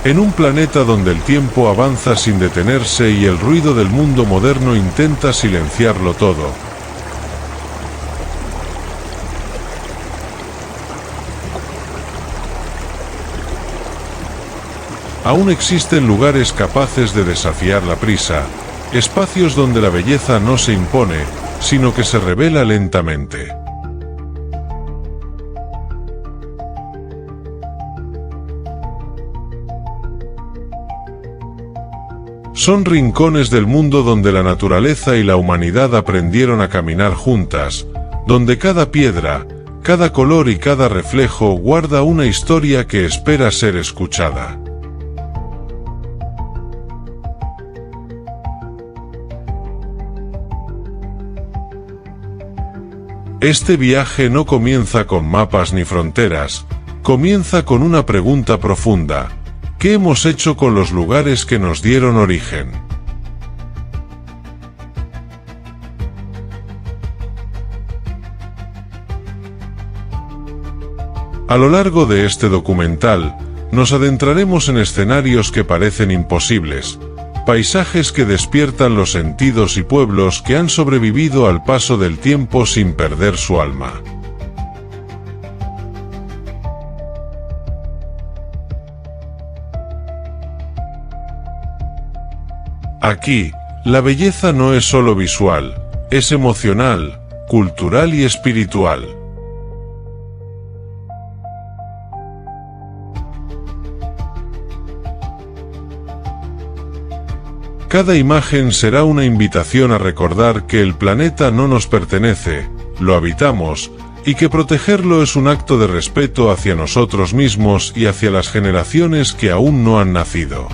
En un planeta donde el tiempo avanza sin detenerse y el ruido del mundo moderno intenta silenciarlo todo. Aún existen lugares capaces de desafiar la prisa, espacios donde la belleza no se impone, sino que se revela lentamente. Son rincones del mundo donde la naturaleza y la humanidad aprendieron a caminar juntas, donde cada piedra, cada color y cada reflejo guarda una historia que espera ser escuchada. Este viaje no comienza con mapas ni fronteras, comienza con una pregunta profunda: ¿qué hemos hecho con los lugares que nos dieron origen? A lo largo de este documental, nos adentraremos en escenarios que parecen imposibles, paisajes que despiertan los sentidos y pueblos que han sobrevivido al paso del tiempo sin perder su alma. Aquí, la belleza no es solo visual, es emocional, cultural y espiritual. Cada imagen será una invitación a recordar que el planeta no nos pertenece, lo habitamos, y que protegerlo es un acto de respeto hacia nosotros mismos y hacia las generaciones que aún no han nacido.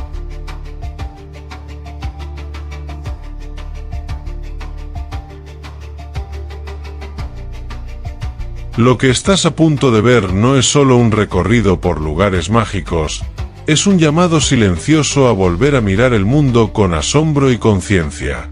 Lo que estás a punto de ver no es solo un recorrido por lugares mágicos, es un llamado silencioso a volver a mirar el mundo con asombro y conciencia.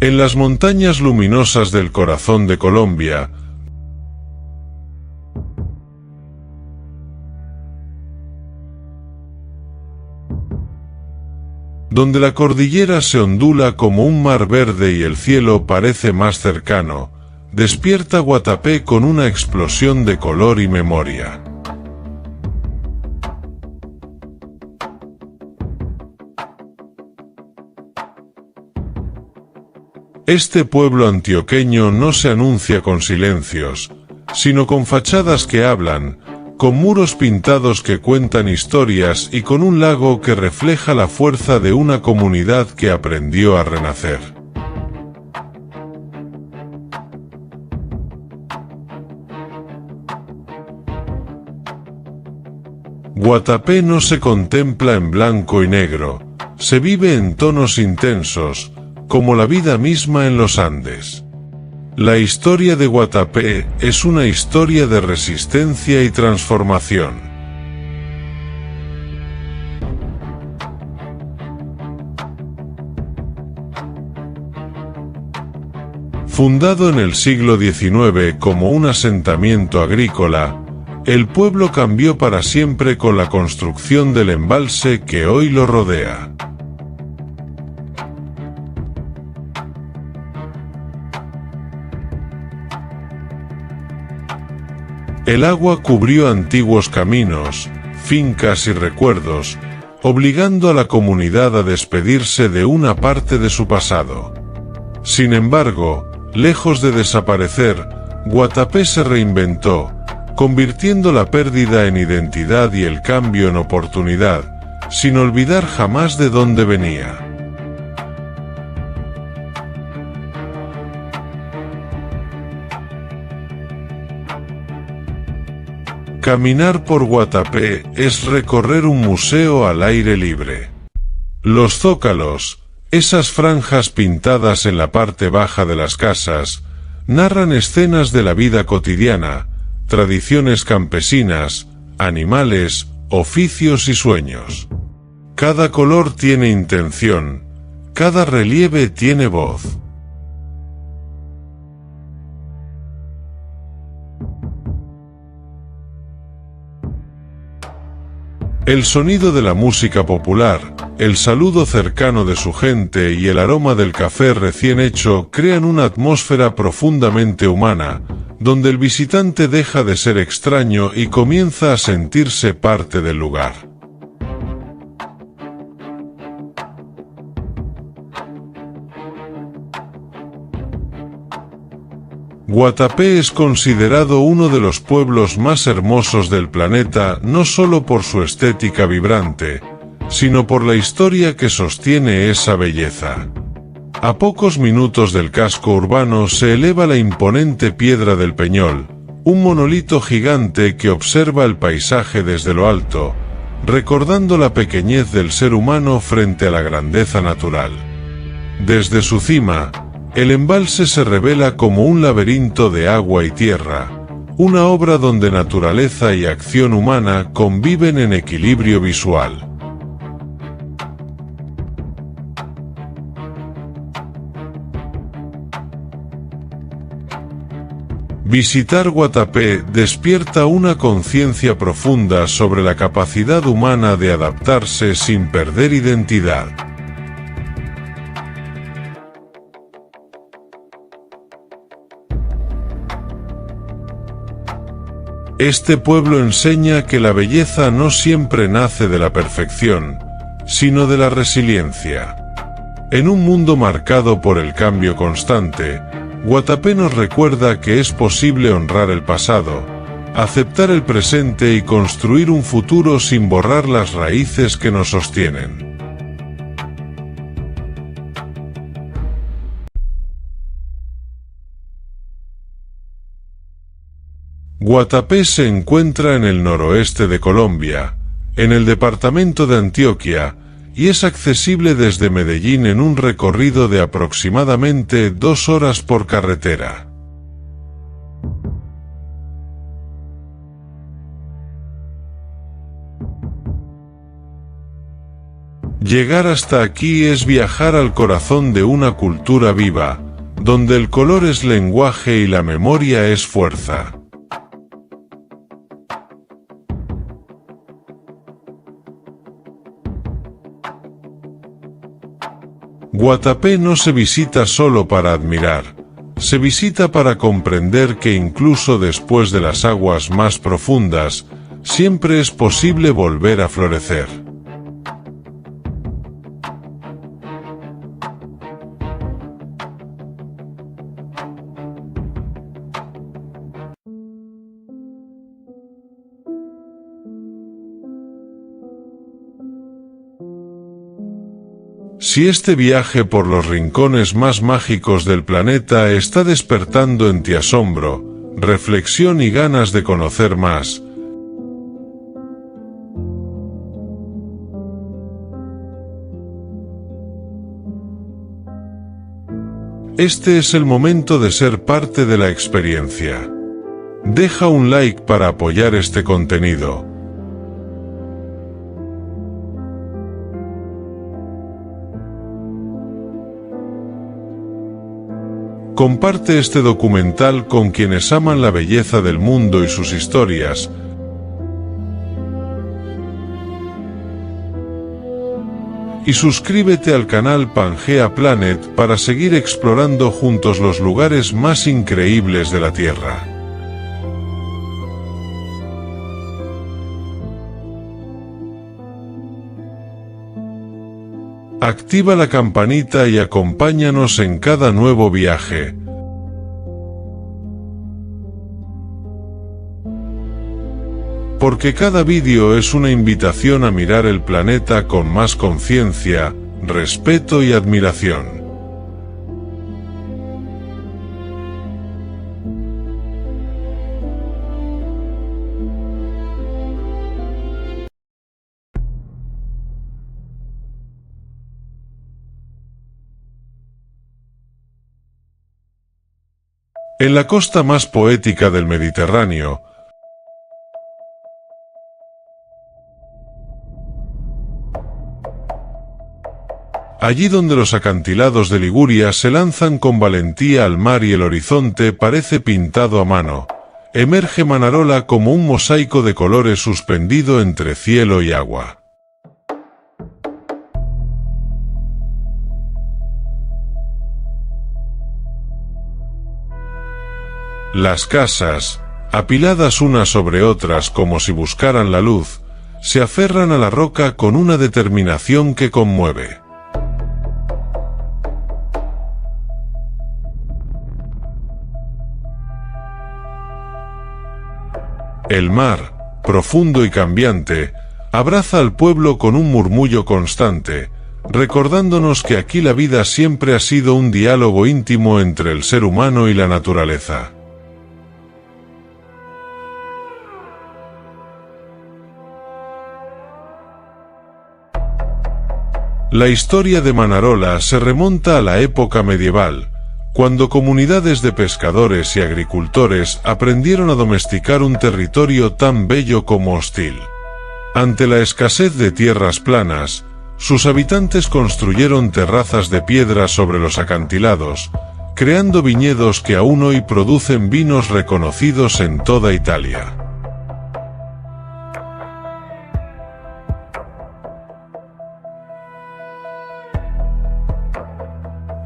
En las montañas luminosas del corazón de Colombia, donde la cordillera se ondula como un mar verde y el cielo parece más cercano, despierta Guatapé con una explosión de color y memoria. Este pueblo antioqueño no se anuncia con silencios, sino con fachadas que hablan, con muros pintados que cuentan historias y con un lago que refleja la fuerza de una comunidad que aprendió a renacer. Guatapé no se contempla en blanco y negro, se vive en tonos intensos, como la vida misma en los Andes. La historia de Guatapé es una historia de resistencia y transformación. Fundado en el siglo XIX como un asentamiento agrícola, el pueblo cambió para siempre con la construcción del embalse que hoy lo rodea. El agua cubrió antiguos caminos, fincas y recuerdos, obligando a la comunidad a despedirse de una parte de su pasado. Sin embargo, lejos de desaparecer, Guatapé se reinventó, convirtiendo la pérdida en identidad y el cambio en oportunidad, sin olvidar jamás de dónde venía. Caminar por Guatapé es recorrer un museo al aire libre. Los zócalos, esas franjas pintadas en la parte baja de las casas, narran escenas de la vida cotidiana, tradiciones campesinas, animales, oficios y sueños. Cada color tiene intención, cada relieve tiene voz. El sonido de la música popular, el saludo cercano de su gente y el aroma del café recién hecho crean una atmósfera profundamente humana, donde el visitante deja de ser extraño y comienza a sentirse parte del lugar. Guatapé es considerado uno de los pueblos más hermosos del planeta no solo por su estética vibrante, sino por la historia que sostiene esa belleza. A pocos minutos del casco urbano se eleva la imponente Piedra del Peñol, un monolito gigante que observa el paisaje desde lo alto, recordando la pequeñez del ser humano frente a la grandeza natural. Desde su cima, el embalse se revela como un laberinto de agua y tierra, una obra donde naturaleza y acción humana conviven en equilibrio visual. Visitar Guatapé despierta una conciencia profunda sobre la capacidad humana de adaptarse sin perder identidad. Este pueblo enseña que la belleza no siempre nace de la perfección, sino de la resiliencia. En un mundo marcado por el cambio constante, Guatapé nos recuerda que es posible honrar el pasado, aceptar el presente y construir un futuro sin borrar las raíces que nos sostienen. Guatapé se encuentra en el noroeste de Colombia, en el departamento de Antioquia, y es accesible desde Medellín en un recorrido de aproximadamente 2 horas por carretera. Llegar hasta aquí es viajar al corazón de una cultura viva, donde el color es lenguaje y la memoria es fuerza. Guatapé no se visita solo para admirar, se visita para comprender que incluso después de las aguas más profundas, siempre es posible volver a florecer. Si este viaje por los rincones más mágicos del planeta está despertando en ti asombro, reflexión y ganas de conocer más, este es el momento de ser parte de la experiencia. Deja un like para apoyar este contenido. Comparte este documental con quienes aman la belleza del mundo y sus historias. Y suscríbete al canal Pangea Planet para seguir explorando juntos los lugares más increíbles de la Tierra. Activa la campanita y acompáñanos en cada nuevo viaje. Porque cada vídeo es una invitación a mirar el planeta con más conciencia, respeto y admiración. En la costa más poética del Mediterráneo, Allí donde los acantilados de Liguria se lanzan con valentía al mar y el horizonte parece pintado a mano, emerge Manarola como un mosaico de colores suspendido entre cielo y agua. Las casas, apiladas unas sobre otras como si buscaran la luz, se aferran a la roca con una determinación que conmueve. El mar, profundo y cambiante, abraza al pueblo con un murmullo constante, recordándonos que aquí la vida siempre ha sido un diálogo íntimo entre el ser humano y la naturaleza. La historia de Manarola se remonta a la época medieval, cuando comunidades de pescadores y agricultores aprendieron a domesticar un territorio tan bello como hostil. Ante la escasez de tierras planas, sus habitantes construyeron terrazas de piedra sobre los acantilados, creando viñedos que aún hoy producen vinos reconocidos en toda Italia.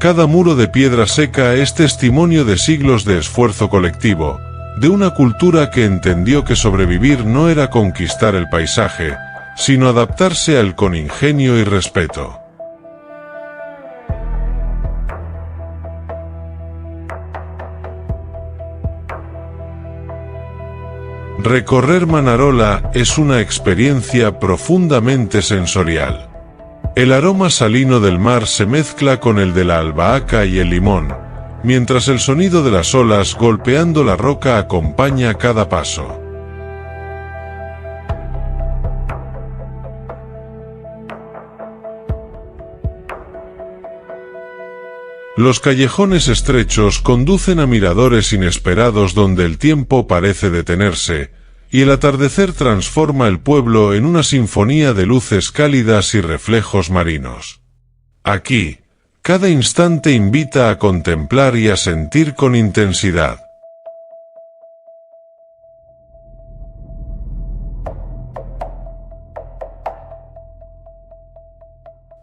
Cada muro de piedra seca es testimonio de siglos de esfuerzo colectivo, de una cultura que entendió que sobrevivir no era conquistar el paisaje, sino adaptarse a él con ingenio y respeto. Recorrer Manarola es una experiencia profundamente sensorial. El aroma salino del mar se mezcla con el de la albahaca y el limón, mientras el sonido de las olas golpeando la roca acompaña cada paso. Los callejones estrechos conducen a miradores inesperados donde el tiempo parece detenerse, y el atardecer transforma el pueblo en una sinfonía de luces cálidas y reflejos marinos. Aquí, cada instante invita a contemplar y a sentir con intensidad.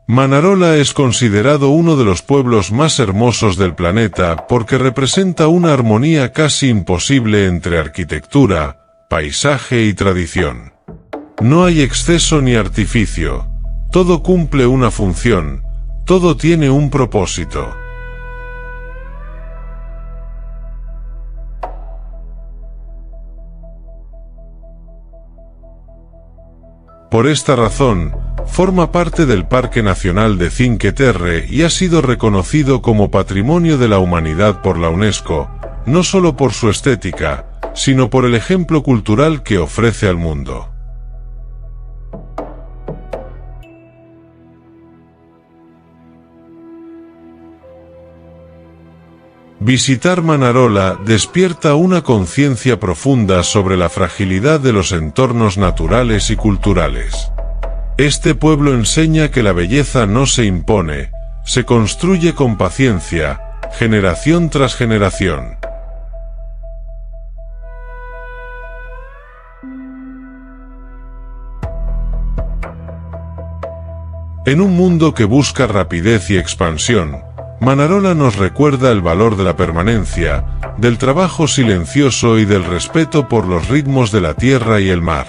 Manarola es considerado uno de los pueblos más hermosos del planeta porque representa una armonía casi imposible entre arquitectura, paisaje y tradición. No hay exceso ni artificio, todo cumple una función, todo tiene un propósito. Por esta razón, forma parte del Parque Nacional de Cinque Terre y ha sido reconocido como Patrimonio de la Humanidad por la UNESCO, no solo por su estética, sino por el ejemplo cultural que ofrece al mundo. Visitar Manarola despierta una conciencia profunda sobre la fragilidad de los entornos naturales y culturales. Este pueblo enseña que la belleza no se impone, se construye con paciencia, generación tras generación. En un mundo que busca rapidez y expansión, Manarola nos recuerda el valor de la permanencia, del trabajo silencioso y del respeto por los ritmos de la tierra y el mar.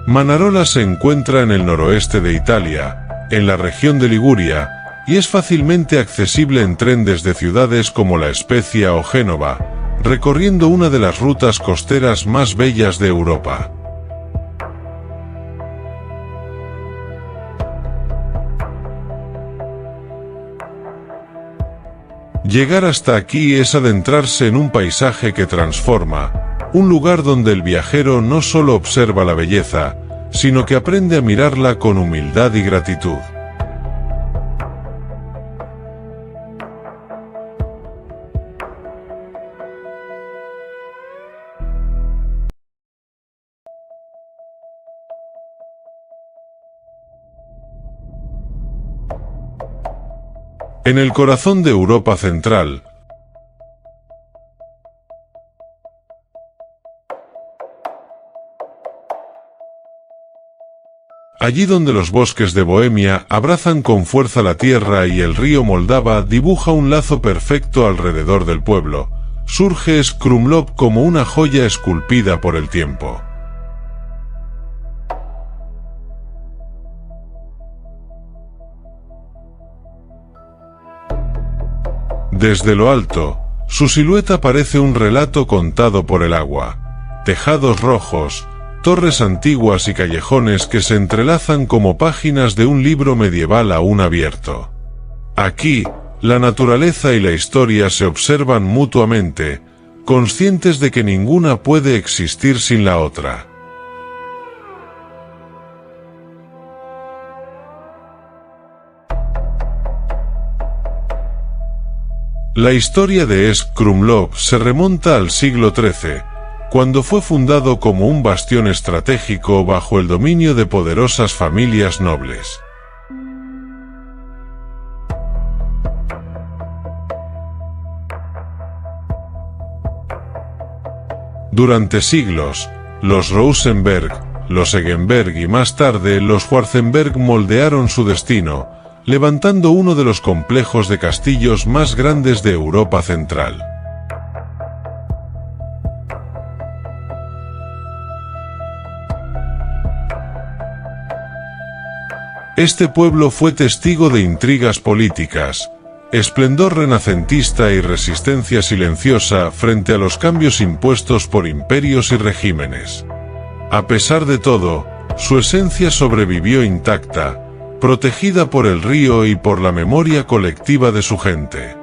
Manarola se encuentra en el noroeste de Italia, en la región de Liguria, y es fácilmente accesible en tren desde ciudades como La Spezia o Génova, recorriendo una de las rutas costeras más bellas de Europa. Llegar hasta aquí es adentrarse en un paisaje que transforma, un lugar donde el viajero no solo observa la belleza, sino que aprende a mirarla con humildad y gratitud. En el corazón de Europa Central, allí donde los bosques de Bohemia abrazan con fuerza la tierra y el río Moldava dibuja un lazo perfecto alrededor del pueblo, surge Krumlov como una joya esculpida por el tiempo. Desde lo alto, su silueta parece un relato contado por el agua. Tejados rojos, torres antiguas y callejones que se entrelazan como páginas de un libro medieval aún abierto. Aquí, la naturaleza y la historia se observan mutuamente, conscientes de que ninguna puede existir sin la otra. La historia de Krumlov se remonta al siglo XIII, cuando fue fundado como un bastión estratégico bajo el dominio de poderosas familias nobles. Durante siglos, los Rosenberg, los Eggenberg y más tarde los Schwarzenberg moldearon su destino, levantando uno de los complejos de castillos más grandes de Europa Central. Este pueblo fue testigo de intrigas políticas, esplendor renacentista y resistencia silenciosa frente a los cambios impuestos por imperios y regímenes. A pesar de todo, su esencia sobrevivió intacta, protegida por el río y por la memoria colectiva de su gente.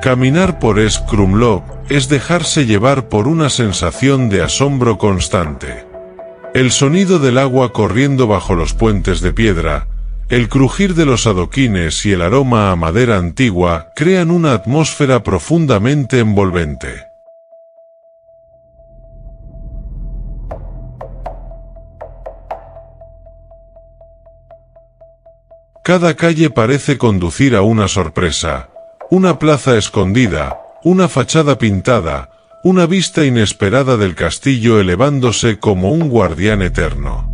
Caminar por Krumlov es dejarse llevar por una sensación de asombro constante. El sonido del agua corriendo bajo los puentes de piedra, el crujir de los adoquines y el aroma a madera antigua crean una atmósfera profundamente envolvente. Cada calle parece conducir a una sorpresa, una plaza escondida, una fachada pintada, una vista inesperada del castillo elevándose como un guardián eterno.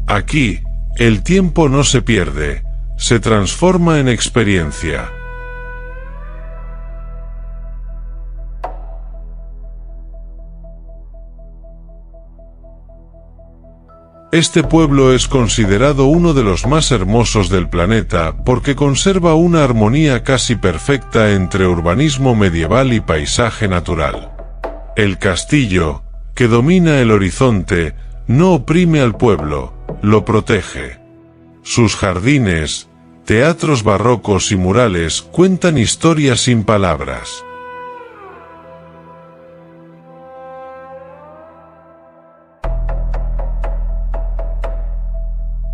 Aquí, el tiempo no se pierde, se transforma en experiencia. Este pueblo es considerado uno de los más hermosos del planeta porque conserva una armonía casi perfecta entre urbanismo medieval y paisaje natural. El castillo, que domina el horizonte, no oprime al pueblo, lo protege. Sus jardines, teatros barrocos y murales cuentan historias sin palabras.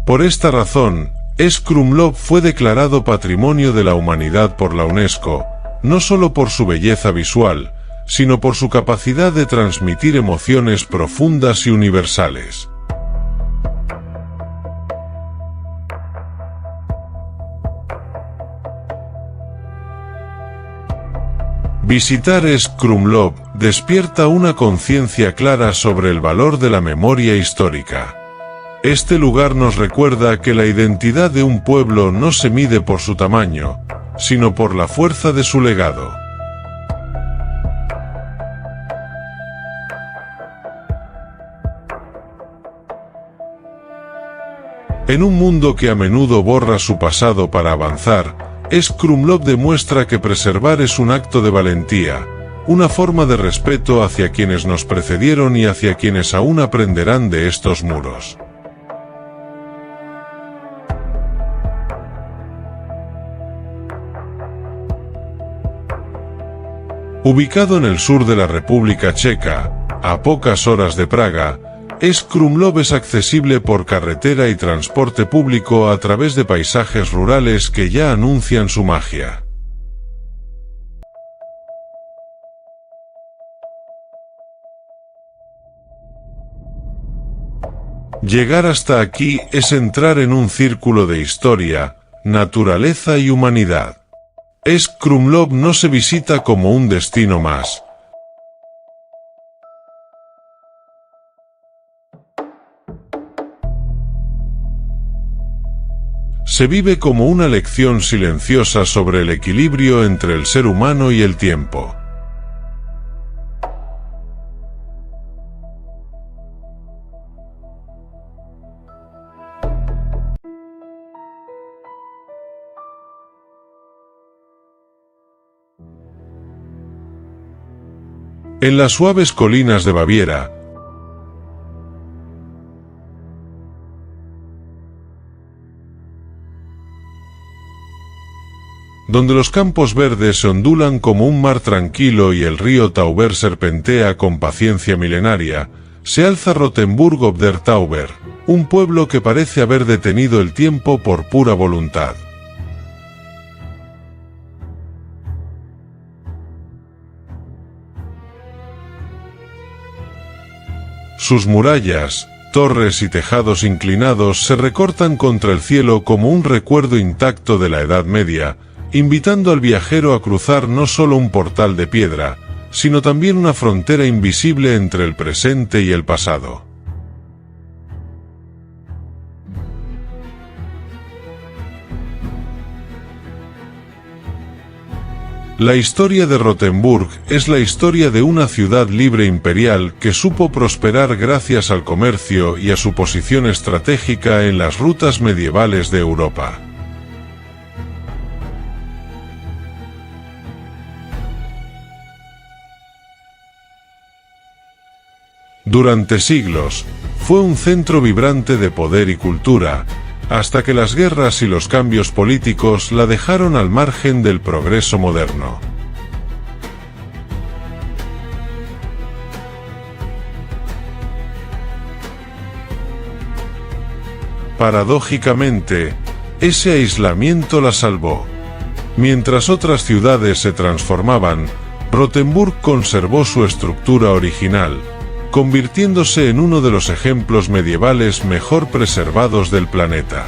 Por esta razón, Krumlov fue declarado Patrimonio de la Humanidad por la UNESCO, no solo por su belleza visual, sino por su capacidad de transmitir emociones profundas y universales. Visitar Krumlov despierta una conciencia clara sobre el valor de la memoria histórica. Este lugar nos recuerda que la identidad de un pueblo no se mide por su tamaño, sino por la fuerza de su legado. En un mundo que a menudo borra su pasado para avanzar, Krumlov demuestra que preservar es un acto de valentía, una forma de respeto hacia quienes nos precedieron y hacia quienes aún aprenderán de estos muros. Ubicado en el sur de la República Checa, a pocas horas de Praga, Krumlov es accesible por carretera y transporte público a través de paisajes rurales que ya anuncian su magia. Llegar hasta aquí es entrar en un círculo de historia, naturaleza y humanidad. Krumlov no se visita como un destino más. Se vive como una lección silenciosa sobre el equilibrio entre el ser humano y el tiempo. En las suaves colinas de Baviera, donde los campos verdes se ondulan como un mar tranquilo y el río Tauber serpentea con paciencia milenaria, se alza Rothenburg ob der Tauber, un pueblo que parece haber detenido el tiempo por pura voluntad. Sus murallas, torres y tejados inclinados se recortan contra el cielo como un recuerdo intacto de la Edad Media, invitando al viajero a cruzar no solo un portal de piedra, sino también una frontera invisible entre el presente y el pasado. La historia de Rothenburg es la historia de una ciudad libre imperial que supo prosperar gracias al comercio y a su posición estratégica en las rutas medievales de Europa. Durante siglos, fue un centro vibrante de poder y cultura, hasta que las guerras y los cambios políticos la dejaron al margen del progreso moderno. Paradójicamente, ese aislamiento la salvó. Mientras otras ciudades se transformaban, Rothenburg conservó su estructura original, convirtiéndose en uno de los ejemplos medievales mejor preservados del planeta.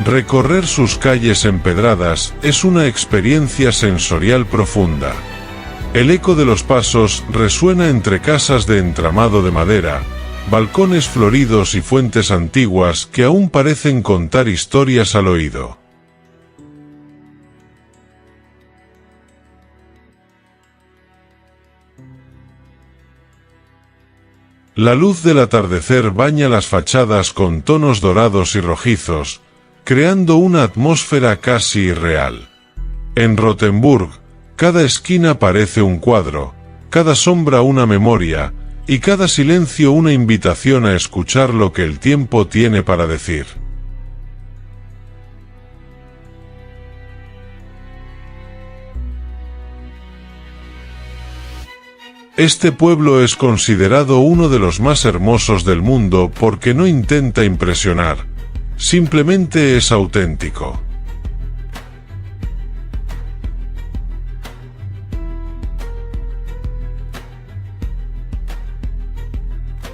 Recorrer sus calles empedradas es una experiencia sensorial profunda. El eco de los pasos resuena entre casas de entramado de madera, balcones floridos y fuentes antiguas que aún parecen contar historias al oído. La luz del atardecer baña las fachadas con tonos dorados y rojizos, creando una atmósfera casi irreal. En Rothenburg, cada esquina parece un cuadro, cada sombra una memoria, y cada silencio una invitación a escuchar lo que el tiempo tiene para decir. Este pueblo es considerado uno de los más hermosos del mundo porque no intenta impresionar, simplemente es auténtico.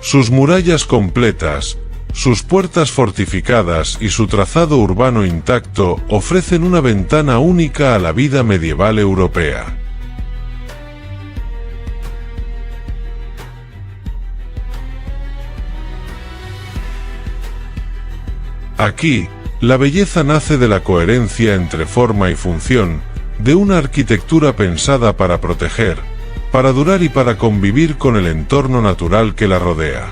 Sus murallas completas, sus puertas fortificadas y su trazado urbano intacto ofrecen una ventana única a la vida medieval europea. Aquí, la belleza nace de la coherencia entre forma y función, de una arquitectura pensada para proteger, para durar y para convivir con el entorno natural que la rodea.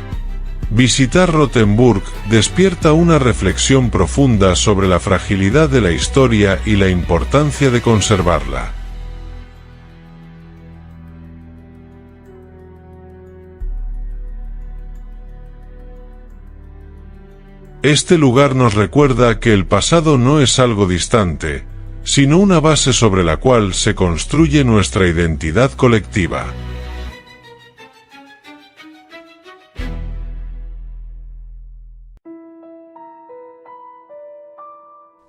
Visitar Rothenburg despierta una reflexión profunda sobre la fragilidad de la historia y la importancia de conservarla. Este lugar nos recuerda que el pasado no es algo distante, sino una base sobre la cual se construye nuestra identidad colectiva.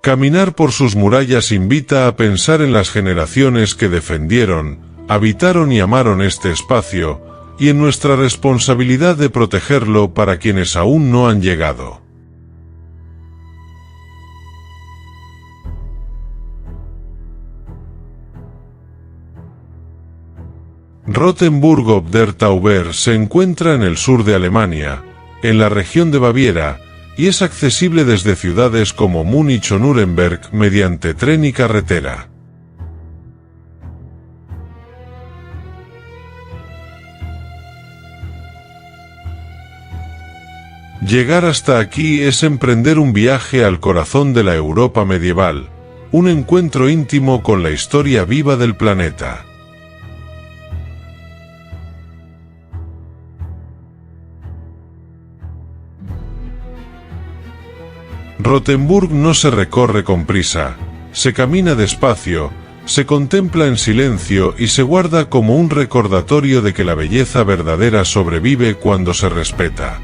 Caminar por sus murallas invita a pensar en las generaciones que defendieron, habitaron y amaron este espacio, y en nuestra responsabilidad de protegerlo para quienes aún no han llegado. Rothenburg ob der Tauber se encuentra en el sur de Alemania, en la región de Baviera, y es accesible desde ciudades como Múnich o Nuremberg mediante tren y carretera. Llegar hasta aquí es emprender un viaje al corazón de la Europa medieval, un encuentro íntimo con la historia viva del planeta. Rothenburg no se recorre con prisa, se camina despacio, se contempla en silencio y se guarda como un recordatorio de que la belleza verdadera sobrevive cuando se respeta.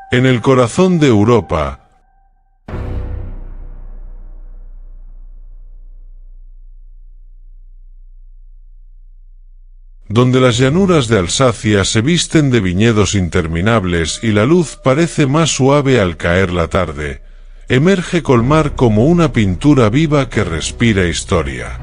En el corazón de Europa, donde las llanuras de Alsacia se visten de viñedos interminables y la luz parece más suave al caer la tarde, emerge Colmar como una pintura viva que respira historia.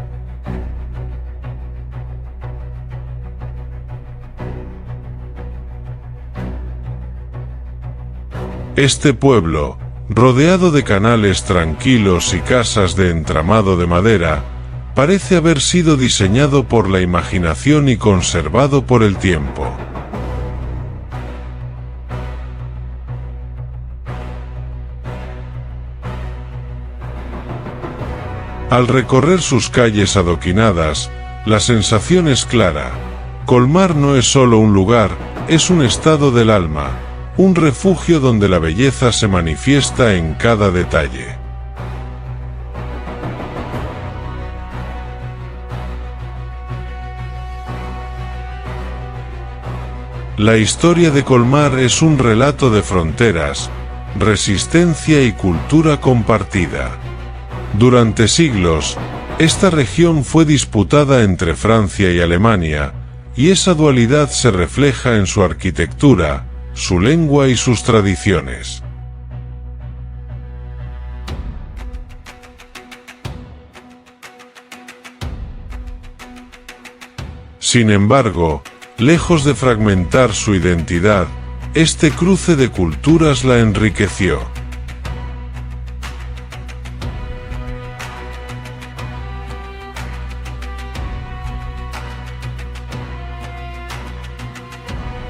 Este pueblo, rodeado de canales tranquilos y casas de entramado de madera, parece haber sido diseñado por la imaginación y conservado por el tiempo. Al recorrer sus calles adoquinadas, la sensación es clara. Colmar no es solo un lugar, es un estado del alma, un refugio donde la belleza se manifiesta en cada detalle. La historia de Colmar es un relato de fronteras, resistencia y cultura compartida. Durante siglos, esta región fue disputada entre Francia y Alemania, y esa dualidad se refleja en su arquitectura, su lengua y sus tradiciones. Sin embargo, lejos de fragmentar su identidad, este cruce de culturas la enriqueció.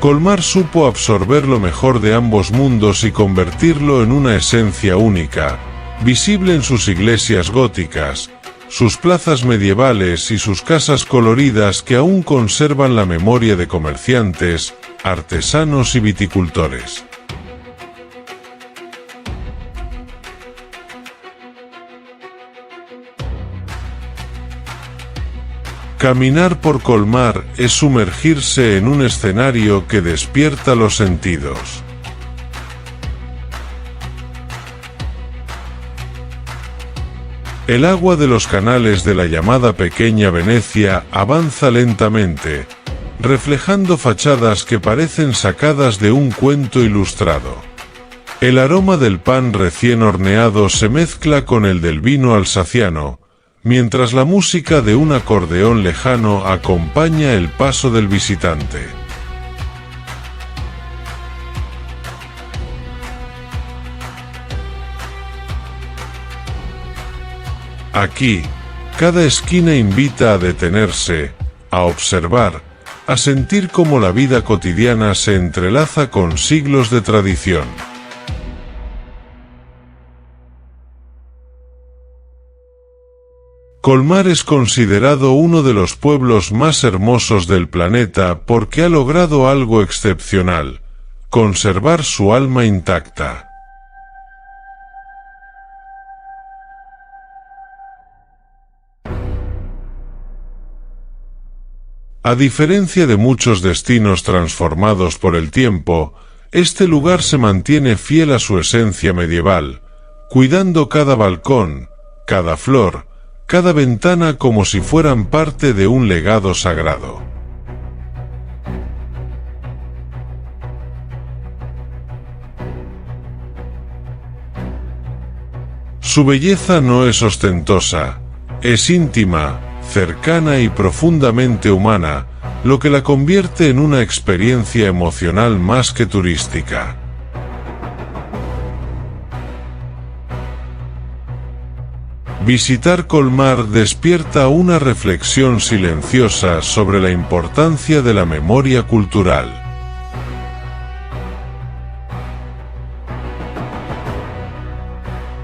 Colmar supo absorber lo mejor de ambos mundos y convertirlo en una esencia única, visible en sus iglesias góticas, sus plazas medievales y sus casas coloridas que aún conservan la memoria de comerciantes, artesanos y viticultores. Caminar por Colmar es sumergirse en un escenario que despierta los sentidos. El agua de los canales de la llamada Pequeña Venecia avanza lentamente, reflejando fachadas que parecen sacadas de un cuento ilustrado. El aroma del pan recién horneado se mezcla con el del vino alsaciano, mientras la música de un acordeón lejano acompaña el paso del visitante. Aquí, cada esquina invita a detenerse, a observar, a sentir cómo la vida cotidiana se entrelaza con siglos de tradición. Colmar es considerado uno de los pueblos más hermosos del planeta porque ha logrado algo excepcional: conservar su alma intacta. A diferencia de muchos destinos transformados por el tiempo, este lugar se mantiene fiel a su esencia medieval, cuidando cada balcón, cada flor, cada ventana como si fueran parte de un legado sagrado. Su belleza no es ostentosa, es íntima, cercana y profundamente humana, lo que la convierte en una experiencia emocional más que turística. Visitar Colmar despierta una reflexión silenciosa sobre la importancia de la memoria cultural.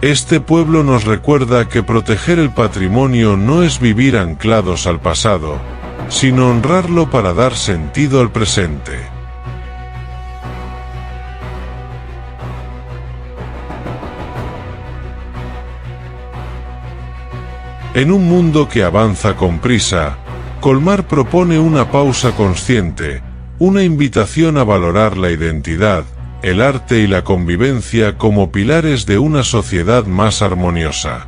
Este pueblo nos recuerda que proteger el patrimonio no es vivir anclados al pasado, sino honrarlo para dar sentido al presente. En un mundo que avanza con prisa, Colmar propone una pausa consciente, una invitación a valorar la identidad, el arte y la convivencia como pilares de una sociedad más armoniosa.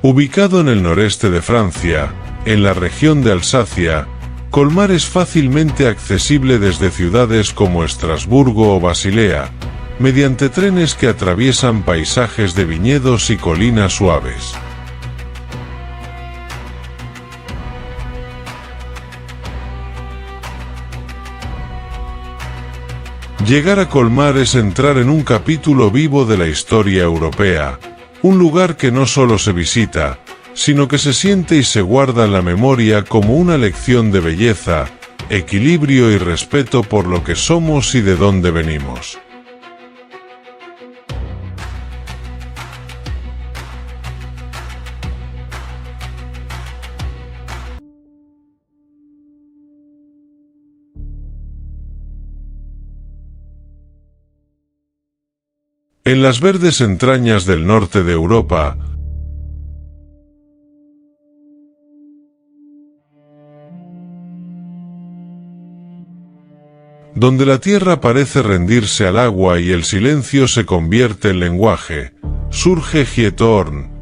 Ubicado en el noreste de Francia, en la región de Alsacia, Colmar es fácilmente accesible desde ciudades como Estrasburgo o Basilea, mediante trenes que atraviesan paisajes de viñedos y colinas suaves. Llegar a Colmar es entrar en un capítulo vivo de la historia europea, un lugar que no solo se visita, sino que se siente y se guarda en la memoria como una lección de belleza, equilibrio y respeto por lo que somos y de dónde venimos. En las verdes entrañas del norte de Europa, donde la tierra parece rendirse al agua y el silencio se convierte en lenguaje, surge Giethoorn.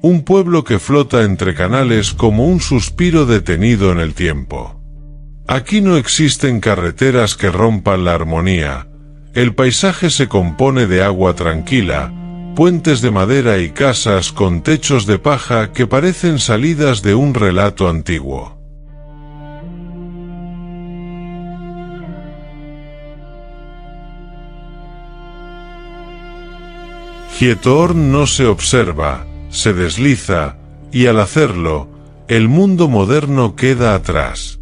Un pueblo que flota entre canales como un suspiro detenido en el tiempo. Aquí no existen carreteras que rompan la armonía. El paisaje se compone de agua tranquila, puentes de madera y casas con techos de paja que parecen salidas de un relato antiguo. Giethoorn no se observa, se desliza, y al hacerlo, el mundo moderno queda atrás.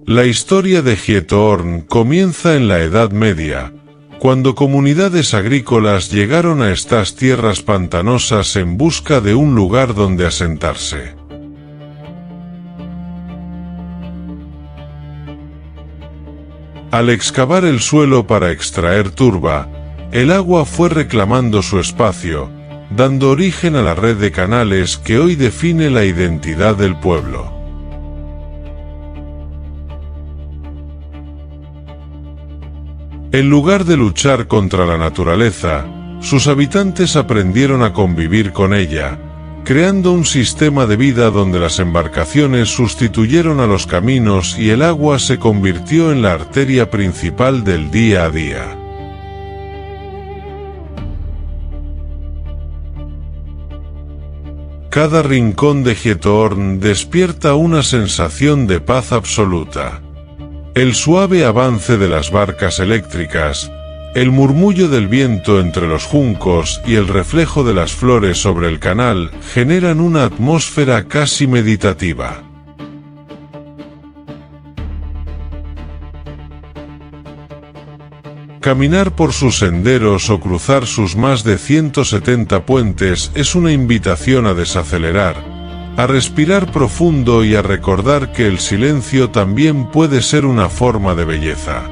La historia de Giethoorn comienza en la Edad Media, cuando comunidades agrícolas llegaron a estas tierras pantanosas en busca de un lugar donde asentarse. Al excavar el suelo para extraer turba, el agua fue reclamando su espacio, dando origen a la red de canales que hoy define la identidad del pueblo. En lugar de luchar contra la naturaleza, sus habitantes aprendieron a convivir con ella, creando un sistema de vida donde las embarcaciones sustituyeron a los caminos y el agua se convirtió en la arteria principal del día a día. Cada rincón de Giethoorn despierta una sensación de paz absoluta. El suave avance de las barcas eléctricas, el murmullo del viento entre los juncos y el reflejo de las flores sobre el canal generan una atmósfera casi meditativa. Caminar por sus senderos o cruzar sus más de 170 puentes es una invitación a desacelerar, a respirar profundo y a recordar que el silencio también puede ser una forma de belleza.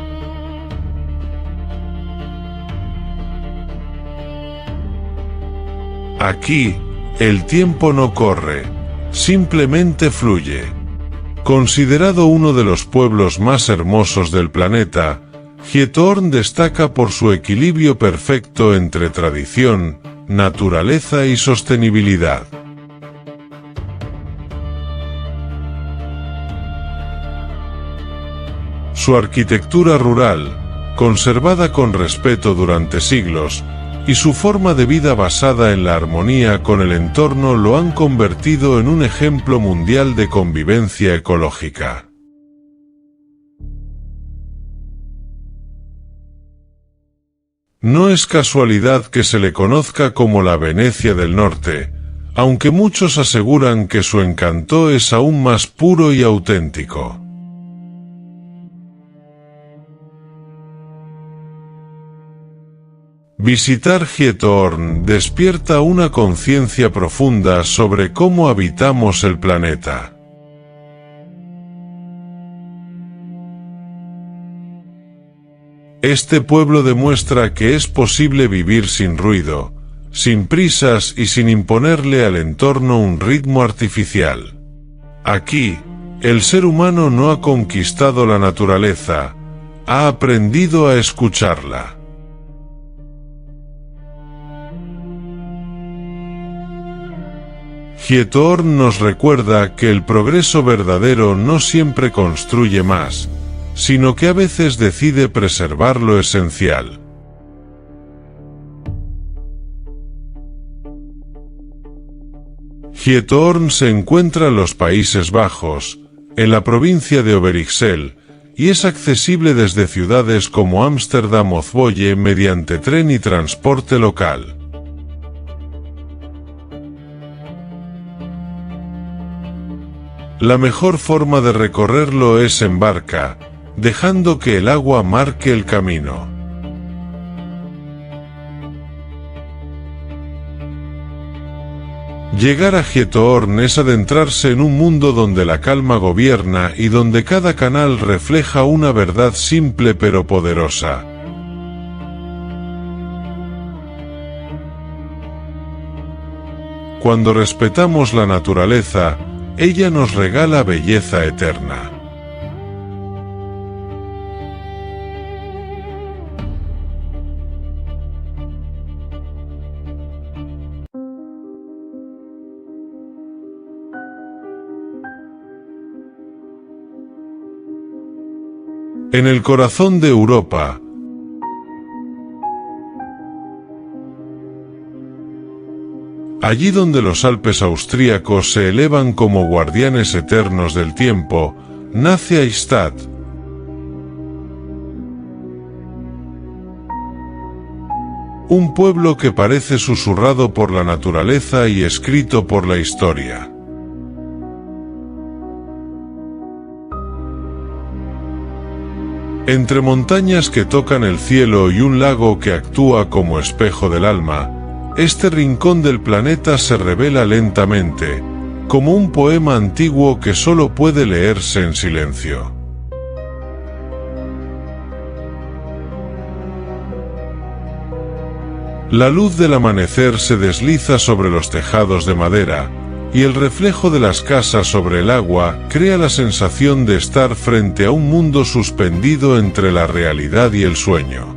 Aquí, el tiempo no corre, simplemente fluye. Considerado uno de los pueblos más hermosos del planeta, Giethoorn destaca por su equilibrio perfecto entre tradición, naturaleza y sostenibilidad. Su arquitectura rural, conservada con respeto durante siglos, y su forma de vida basada en la armonía con el entorno lo han convertido en un ejemplo mundial de convivencia ecológica. No es casualidad que se le conozca como la Venecia del Norte, aunque muchos aseguran que su encanto es aún más puro y auténtico. Visitar Giethoorn despierta una conciencia profunda sobre cómo habitamos el planeta. Este pueblo demuestra que es posible vivir sin ruido, sin prisas y sin imponerle al entorno un ritmo artificial. Aquí, el ser humano no ha conquistado la naturaleza, ha aprendido a escucharla. Giethoorn nos recuerda que el progreso verdadero no siempre construye más, sino que a veces decide preservar lo esencial. Giethoorn se encuentra en los Países Bajos, en la provincia de Overijssel, y es accesible desde ciudades como Ámsterdam o Zwolle mediante tren y transporte local. La mejor forma de recorrerlo es en barca, dejando que el agua marque el camino. Llegar a Giethoorn es adentrarse en un mundo donde la calma gobierna y donde cada canal refleja una verdad simple pero poderosa. Cuando respetamos la naturaleza, ella nos regala belleza eterna. En el corazón de Europa, allí donde los Alpes austríacos se elevan como guardianes eternos del tiempo, nace Eichstätt. Un pueblo que parece susurrado por la naturaleza y escrito por la historia. Entre montañas que tocan el cielo y un lago que actúa como espejo del alma, este rincón del planeta se revela lentamente, como un poema antiguo que solo puede leerse en silencio. La luz del amanecer se desliza sobre los tejados de madera, y el reflejo de las casas sobre el agua crea la sensación de estar frente a un mundo suspendido entre la realidad y el sueño.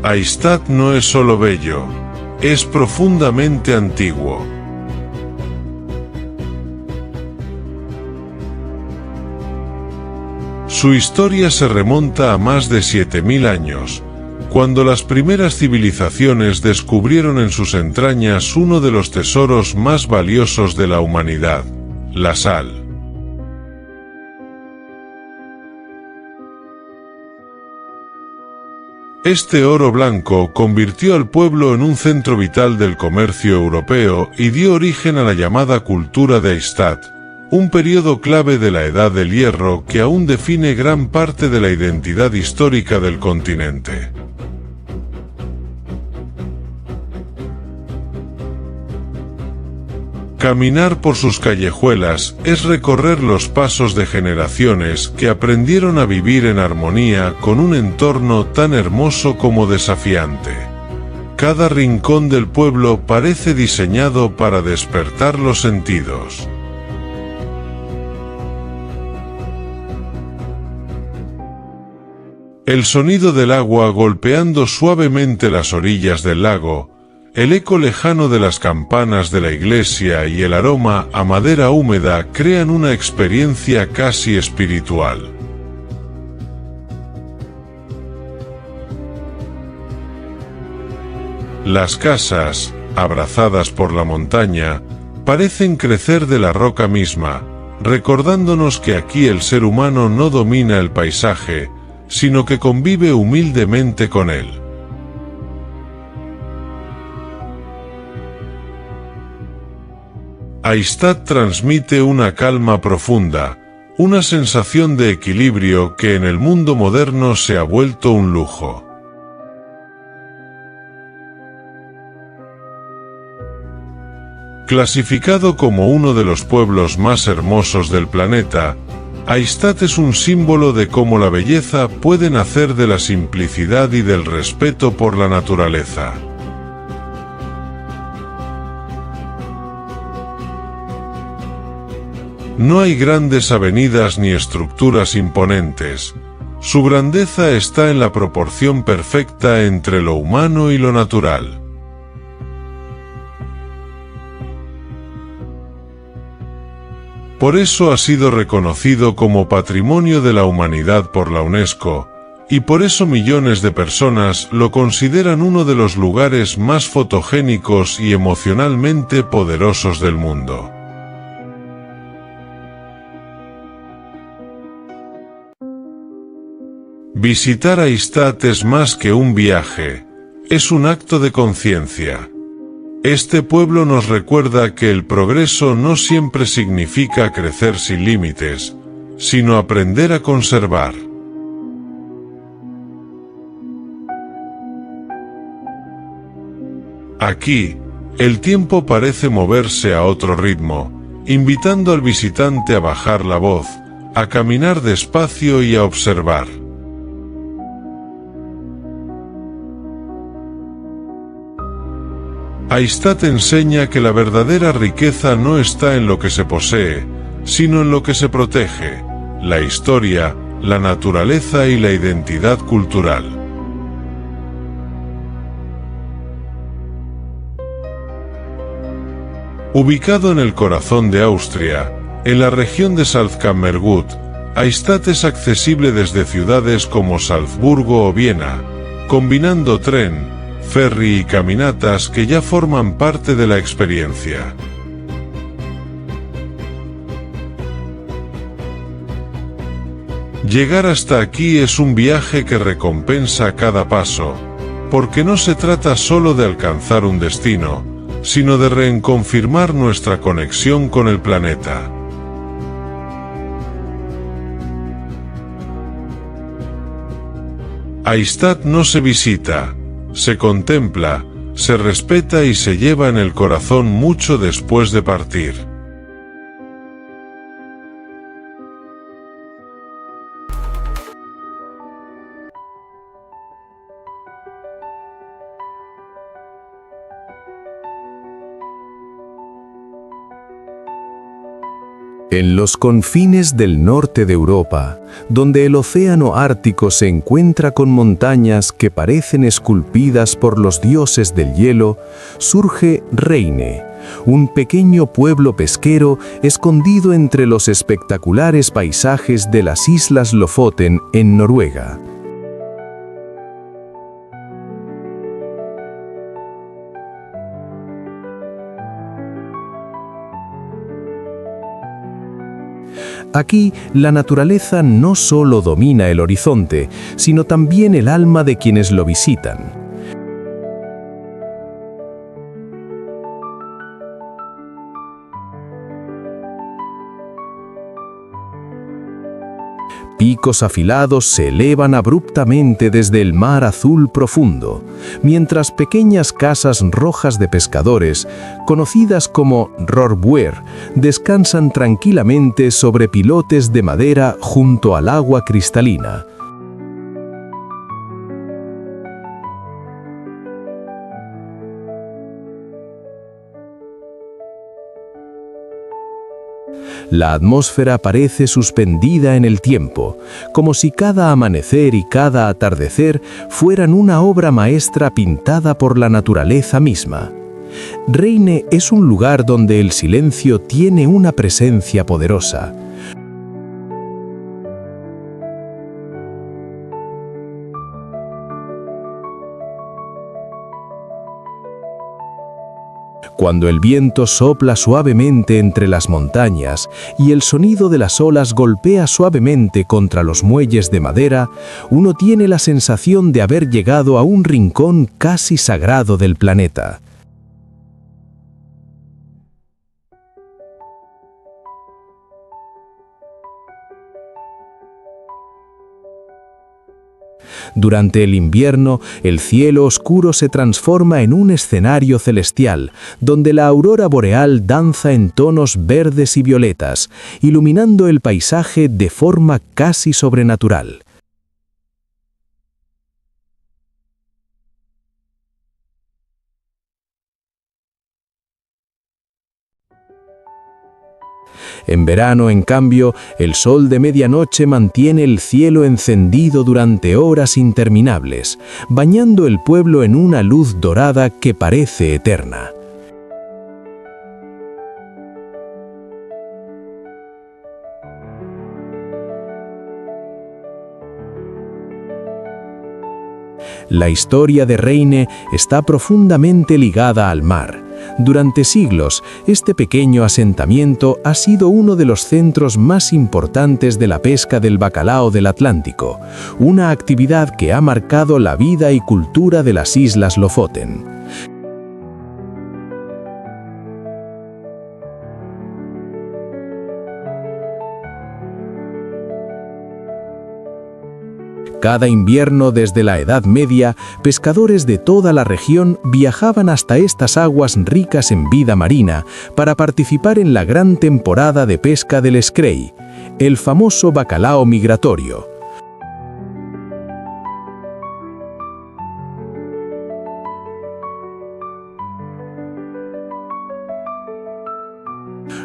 Eichstätt no es solo bello, es profundamente antiguo. Su historia se remonta a más de 7000 años, cuando las primeras civilizaciones descubrieron en sus entrañas uno de los tesoros más valiosos de la humanidad, la sal. Este oro blanco convirtió al pueblo en un centro vital del comercio europeo y dio origen a la llamada cultura de Eichstätt, un periodo clave de la Edad del Hierro que aún define gran parte de la identidad histórica del continente. Caminar por sus callejuelas es recorrer los pasos de generaciones que aprendieron a vivir en armonía con un entorno tan hermoso como desafiante. Cada rincón del pueblo parece diseñado para despertar los sentidos. El sonido del agua golpeando suavemente las orillas del lago, el eco lejano de las campanas de la iglesia y el aroma a madera húmeda crean una experiencia casi espiritual. Las casas, abrazadas por la montaña, parecen crecer de la roca misma, recordándonos que aquí el ser humano no domina el paisaje, sino que convive humildemente con él. Aistad transmite una calma profunda, una sensación de equilibrio que en el mundo moderno se ha vuelto un lujo. Clasificado como uno de los pueblos más hermosos del planeta, Aistad es un símbolo de cómo la belleza puede nacer de la simplicidad y del respeto por la naturaleza. No hay grandes avenidas ni estructuras imponentes. Su grandeza está en la proporción perfecta entre lo humano y lo natural. Por eso ha sido reconocido como Patrimonio de la Humanidad por la UNESCO, y por eso millones de personas lo consideran uno de los lugares más fotogénicos y emocionalmente poderosos del mundo. Visitar Aistad es más que un viaje, es un acto de conciencia. Este pueblo nos recuerda que el progreso no siempre significa crecer sin límites, sino aprender a conservar. Aquí, el tiempo parece moverse a otro ritmo, invitando al visitante a bajar la voz, a caminar despacio y a observar. Aistad enseña que la verdadera riqueza no está en lo que se posee, sino en lo que se protege, la historia, la naturaleza y la identidad cultural. Ubicado en el corazón de Austria, en la región de Salzkammergut, Aistad es accesible desde ciudades como Salzburgo o Viena, combinando tren, ferry y caminatas que ya forman parte de la experiencia. Llegar hasta aquí es un viaje que recompensa cada paso, porque no se trata solo de alcanzar un destino, sino de reconfirmar nuestra conexión con el planeta. Aistad no se visita, se contempla, se respeta y se lleva en el corazón mucho después de partir. En los confines del norte de Europa, donde el océano Ártico se encuentra con montañas que parecen esculpidas por los dioses del hielo, surge Reine, un pequeño pueblo pesquero escondido entre los espectaculares paisajes de las Islas Lofoten en Noruega. Aquí, la naturaleza no solo domina el horizonte, sino también el alma de quienes lo visitan. picos afilados se elevan abruptamente desde el mar azul profundo, mientras pequeñas casas rojas de pescadores, conocidas como rorbuer, descansan tranquilamente sobre pilotes de madera junto al agua cristalina. La atmósfera parece suspendida en el tiempo, como si cada amanecer y cada atardecer fueran una obra maestra pintada por la naturaleza misma. Reine es un lugar donde el silencio tiene una presencia poderosa. Cuando el viento sopla suavemente entre las montañas y el sonido de las olas golpea suavemente contra los muelles de madera, uno tiene la sensación de haber llegado a un rincón casi sagrado del planeta. Durante el invierno, el cielo oscuro se transforma en un escenario celestial, donde la aurora boreal danza en tonos verdes y violetas, iluminando el paisaje de forma casi sobrenatural. En verano, en cambio, el sol de medianoche mantiene el cielo encendido durante horas interminables, bañando el pueblo en una luz dorada que parece eterna. La historia de Reine está profundamente ligada al mar. Durante siglos, este pequeño asentamiento ha sido uno de los centros más importantes de la pesca del bacalao del Atlántico, una actividad que ha marcado la vida y cultura de las Islas Lofoten. Cada invierno desde la Edad Media, pescadores de toda la región viajaban hasta estas aguas ricas en vida marina para participar en la gran temporada de pesca del Scray, el famoso bacalao migratorio.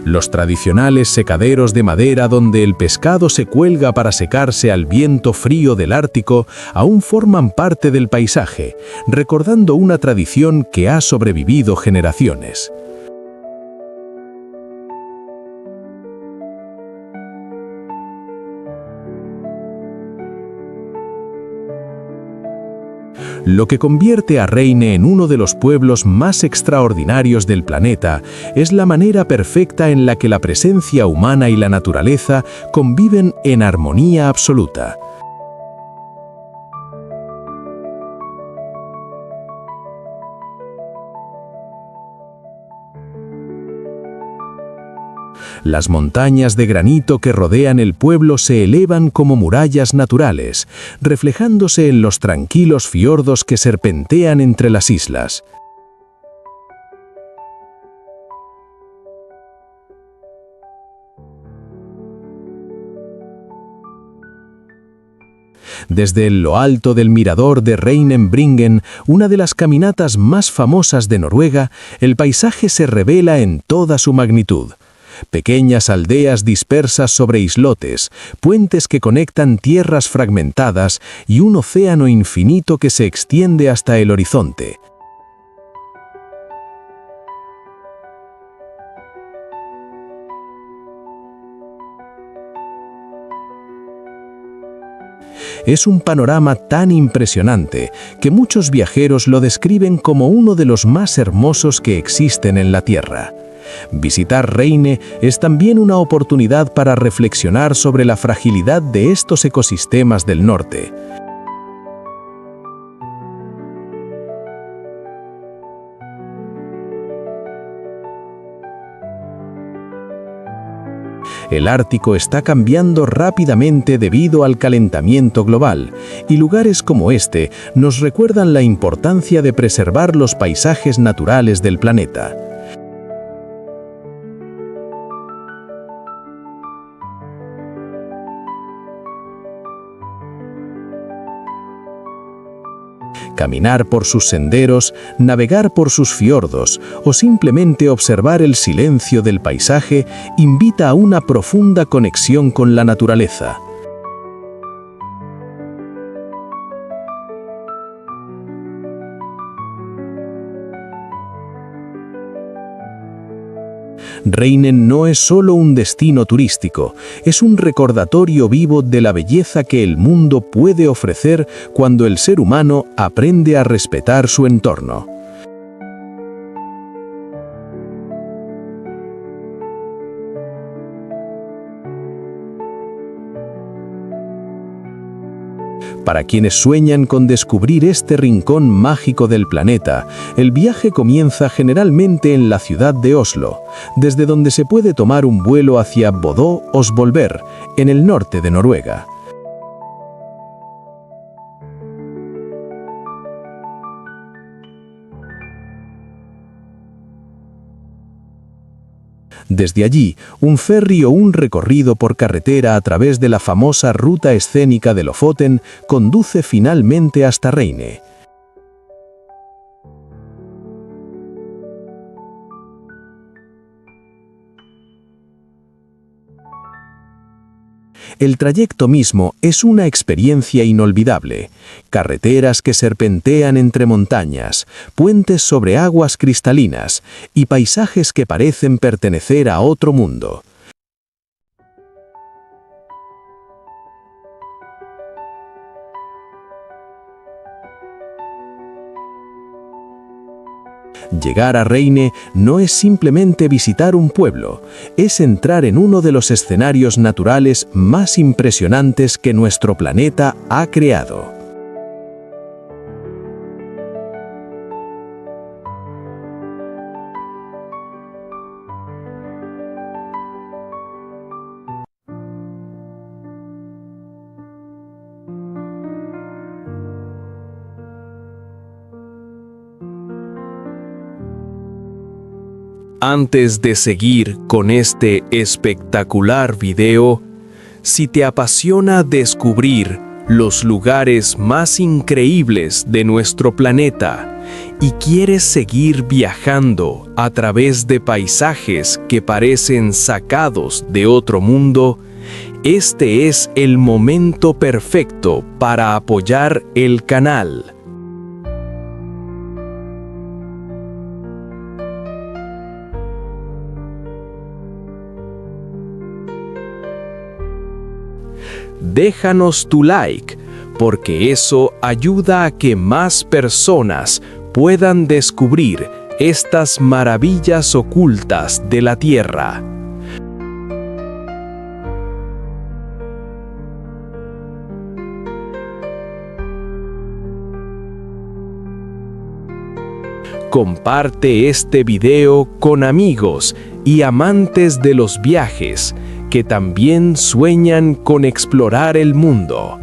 Los tradicionales secaderos de madera donde el pescado se cuelga para secarse al viento frío del Ártico aún forman parte del paisaje, recordando una tradición que ha sobrevivido generaciones. Lo que convierte a Reine en uno de los pueblos más extraordinarios del planeta es la manera perfecta en la que la presencia humana y la naturaleza conviven en armonía absoluta. Las montañas de granito que rodean el pueblo se elevan como murallas naturales, reflejándose en los tranquilos fiordos que serpentean entre las islas. Desde lo alto del mirador de Reinenbringen, una de las caminatas más famosas de Noruega, el paisaje se revela en toda su magnitud. Pequeñas aldeas dispersas sobre islotes, puentes que conectan tierras fragmentadas y un océano infinito que se extiende hasta el horizonte. Es un panorama tan impresionante que muchos viajeros lo describen como uno de los más hermosos que existen en la Tierra. Visitar Reine es también una oportunidad para reflexionar sobre la fragilidad de estos ecosistemas del norte. El Ártico está cambiando rápidamente debido al calentamiento global, y lugares como este nos recuerdan la importancia de preservar los paisajes naturales del planeta. Caminar por sus senderos, navegar por sus fiordos o simplemente observar el silencio del paisaje invita a una profunda conexión con la naturaleza. Reinen no es solo un destino turístico, es un recordatorio vivo de la belleza que el mundo puede ofrecer cuando el ser humano aprende a respetar su entorno. Para quienes sueñan con descubrir este rincón mágico del planeta, el viaje comienza generalmente en la ciudad de Oslo, desde donde se puede tomar un vuelo hacia Bodø o Svolvær, en el norte de Noruega. Desde allí, un ferry o un recorrido por carretera a través de la famosa ruta escénica de Lofoten conduce finalmente hasta Reine. El trayecto mismo es una experiencia inolvidable. Carreteras que serpentean entre montañas, puentes sobre aguas cristalinas y paisajes que parecen pertenecer a otro mundo. Llegar a Reine no es simplemente visitar un pueblo, es entrar en uno de los escenarios naturales más impresionantes que nuestro planeta ha creado. Antes de seguir con este espectacular video, si te apasiona descubrir los lugares más increíbles de nuestro planeta y quieres seguir viajando a través de paisajes que parecen sacados de otro mundo, este es el momento perfecto para apoyar el canal. Déjanos tu like, porque eso ayuda a que más personas puedan descubrir estas maravillas ocultas de la Tierra. Comparte este video con amigos y amantes de los viajes que también sueñan con explorar el mundo.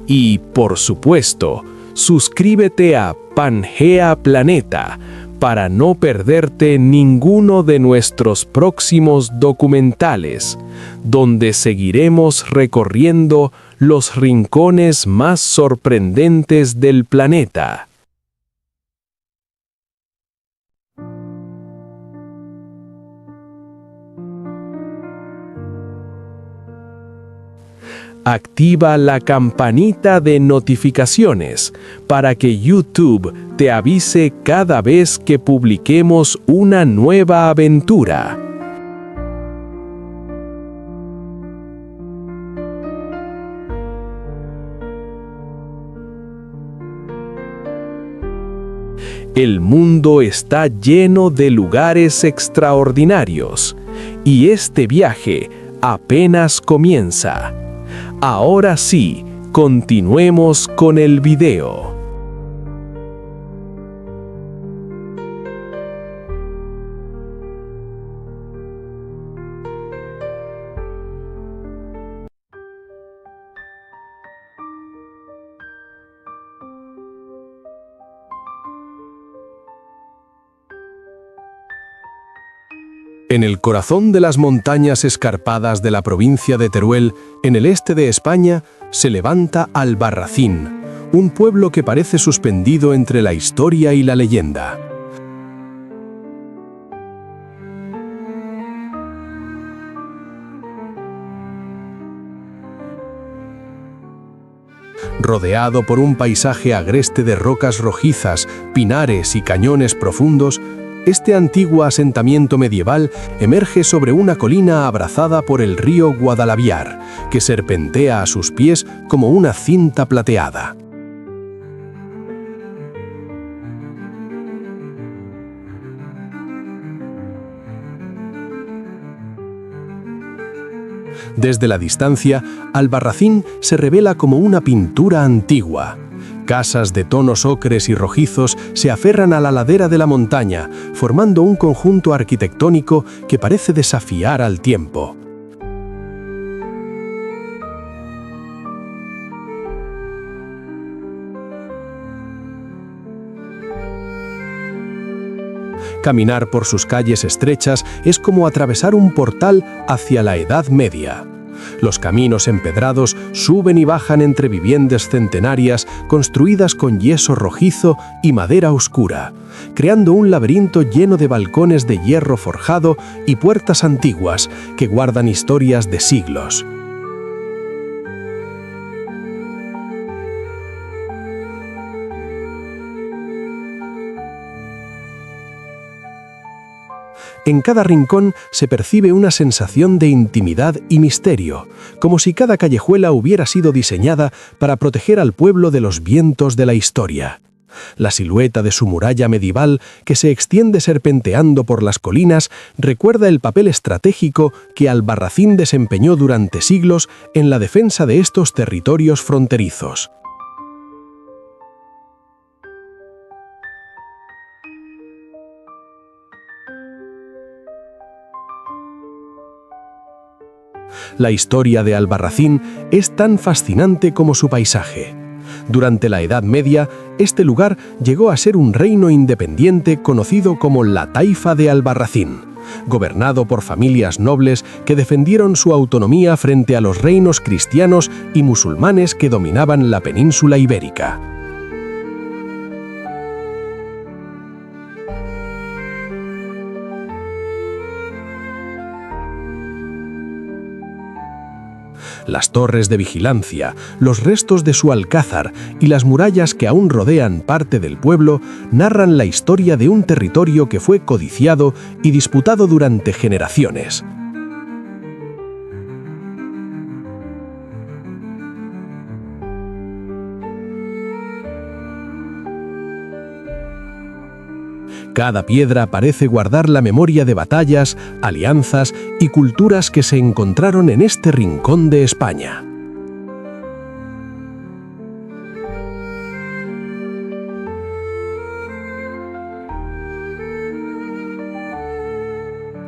Y, por supuesto, suscríbete a Pangea Planeta para no perderte ninguno de nuestros próximos documentales, donde seguiremos recorriendo los rincones más sorprendentes del planeta. Activa la campanita de notificaciones para que YouTube te avise cada vez que publiquemos una nueva aventura. El mundo está lleno de lugares extraordinarios, y este viaje apenas comienza. Ahora sí, Continuemos con el video. En el corazón de las montañas escarpadas de la provincia de Teruel, en el este de España, se levanta Albarracín, un pueblo que parece suspendido entre la historia y la leyenda. Rodeado por un paisaje agreste de rocas rojizas, pinares y cañones profundos, este antiguo asentamiento medieval emerge sobre una colina abrazada por el río Guadalaviar, que serpentea a sus pies como una cinta plateada. Desde la distancia, Albarracín se revela como una pintura antigua. Casas de tonos ocres y rojizos se aferran a la ladera de la montaña, formando un conjunto arquitectónico que parece desafiar al tiempo. Caminar por sus calles estrechas es como atravesar un portal hacia la Edad Media. Los caminos empedrados suben y bajan entre viviendas centenarias construidas con yeso rojizo y madera oscura, creando un laberinto lleno de balcones de hierro forjado y puertas antiguas que guardan historias de siglos. En cada rincón se percibe una sensación de intimidad y misterio, como si cada callejuela hubiera sido diseñada para proteger al pueblo de los vientos de la historia. La silueta de su muralla medieval, que se extiende serpenteando por las colinas, recuerda el papel estratégico que Albarracín desempeñó durante siglos en la defensa de estos territorios fronterizos. La historia de Albarracín es tan fascinante como su paisaje. Durante la Edad Media, este lugar llegó a ser un reino independiente conocido como la Taifa de Albarracín, gobernado por familias nobles que defendieron su autonomía frente a los reinos cristianos y musulmanes que dominaban la península ibérica. Las torres de vigilancia, los restos de su alcázar y las murallas que aún rodean parte del pueblo narran la historia de un territorio que fue codiciado y disputado durante generaciones. Cada piedra parece guardar la memoria de batallas, alianzas y culturas que se encontraron en este rincón de España.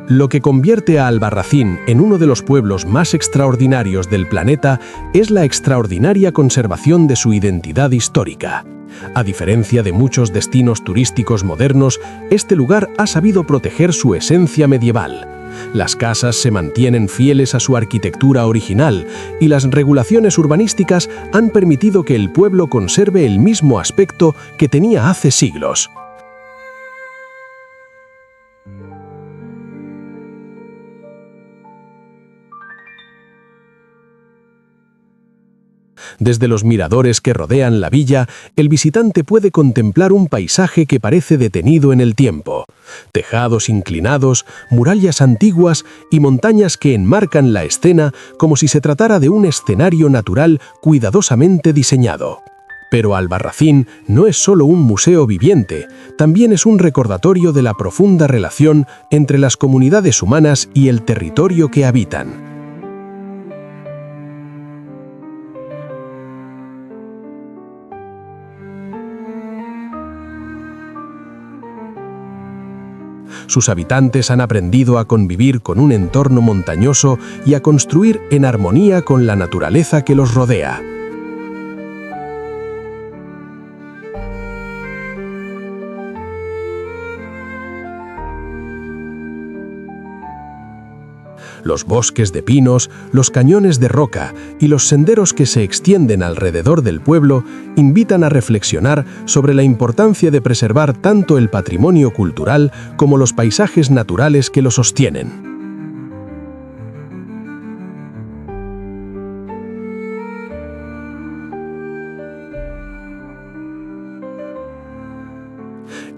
Lo que convierte a Albarracín en uno de los pueblos más extraordinarios del planeta es la extraordinaria conservación de su identidad histórica. A diferencia de muchos destinos turísticos modernos, este lugar ha sabido proteger su esencia medieval. Las casas se mantienen fieles a su arquitectura original y las regulaciones urbanísticas han permitido que el pueblo conserve el mismo aspecto que tenía hace siglos. Desde los miradores que rodean la villa, el visitante puede contemplar un paisaje que parece detenido en el tiempo. Tejados inclinados, murallas antiguas y montañas que enmarcan la escena como si se tratara de un escenario natural cuidadosamente diseñado. Pero Albarracín no es solo un museo viviente, también es un recordatorio de la profunda relación entre las comunidades humanas y el territorio que habitan. sus habitantes han aprendido a convivir con un entorno montañoso y a construir en armonía con la naturaleza que los rodea. Los bosques de pinos, los cañones de roca y los senderos que se extienden alrededor del pueblo invitan a reflexionar sobre la importancia de preservar tanto el patrimonio cultural como los paisajes naturales que lo sostienen.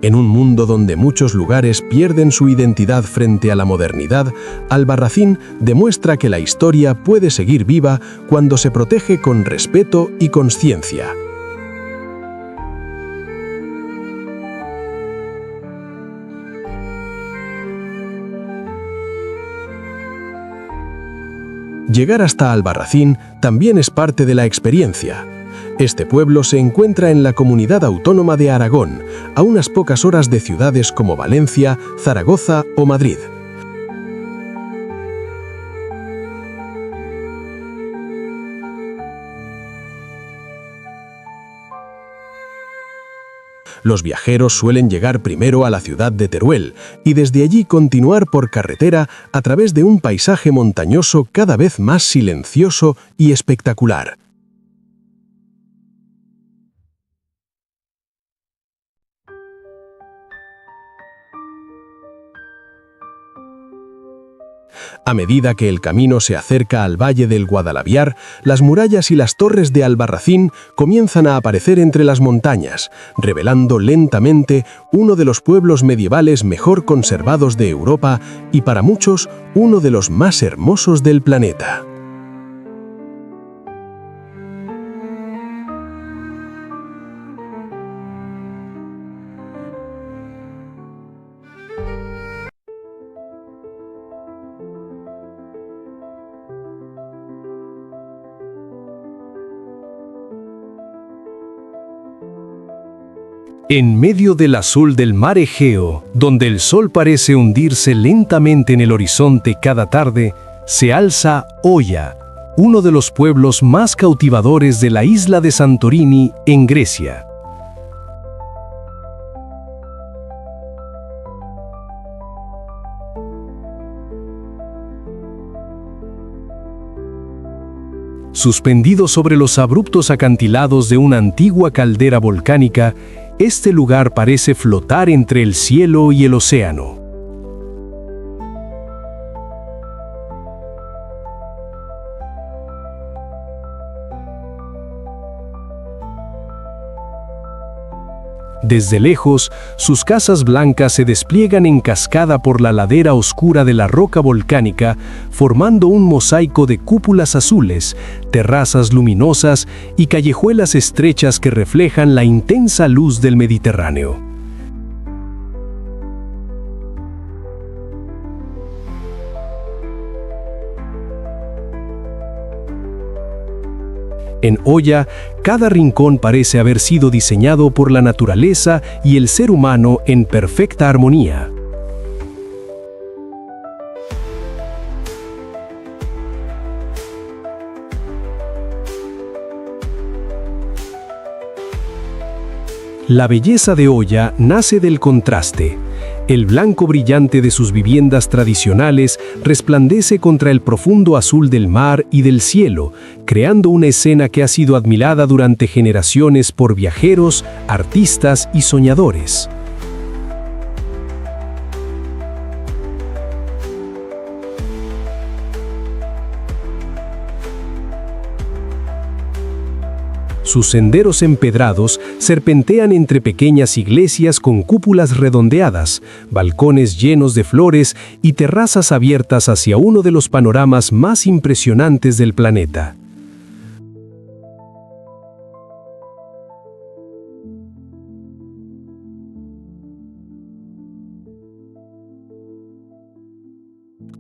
En un mundo donde muchos lugares pierden su identidad frente a la modernidad, Albarracín demuestra que la historia puede seguir viva cuando se protege con respeto y conciencia. Llegar hasta Albarracín también es parte de la experiencia. Este pueblo se encuentra en la Comunidad Autónoma de Aragón, a unas pocas horas de ciudades como Valencia, Zaragoza o Madrid. Los viajeros suelen llegar primero a la ciudad de Teruel y desde allí continuar por carretera a través de un paisaje montañoso cada vez más silencioso y espectacular. A medida que el camino se acerca al valle del Guadalaviar, las murallas y las torres de Albarracín comienzan a aparecer entre las montañas, revelando lentamente uno de los pueblos medievales mejor conservados de Europa y para muchos uno de los más hermosos del planeta. En medio del azul del mar Egeo, donde el sol parece hundirse lentamente en el horizonte cada tarde, se alza Oia, uno de los pueblos más cautivadores de la isla de Santorini, en Grecia. Suspendido sobre los abruptos acantilados de una antigua caldera volcánica, este lugar parece flotar entre el cielo y el océano. Desde lejos, sus casas blancas se despliegan en cascada por la ladera oscura de la roca volcánica, formando un mosaico de cúpulas azules, terrazas luminosas y callejuelas estrechas que reflejan la intensa luz del Mediterráneo. En Oia, cada rincón parece haber sido diseñado por la naturaleza y el ser humano en perfecta armonía. La belleza de Oia nace del contraste. El blanco brillante de sus viviendas tradicionales resplandece contra el profundo azul del mar y del cielo, creando una escena que ha sido admirada durante generaciones por viajeros, artistas y soñadores. Sus senderos empedrados serpentean entre pequeñas iglesias con cúpulas redondeadas, balcones llenos de flores y terrazas abiertas hacia uno de los panoramas más impresionantes del planeta.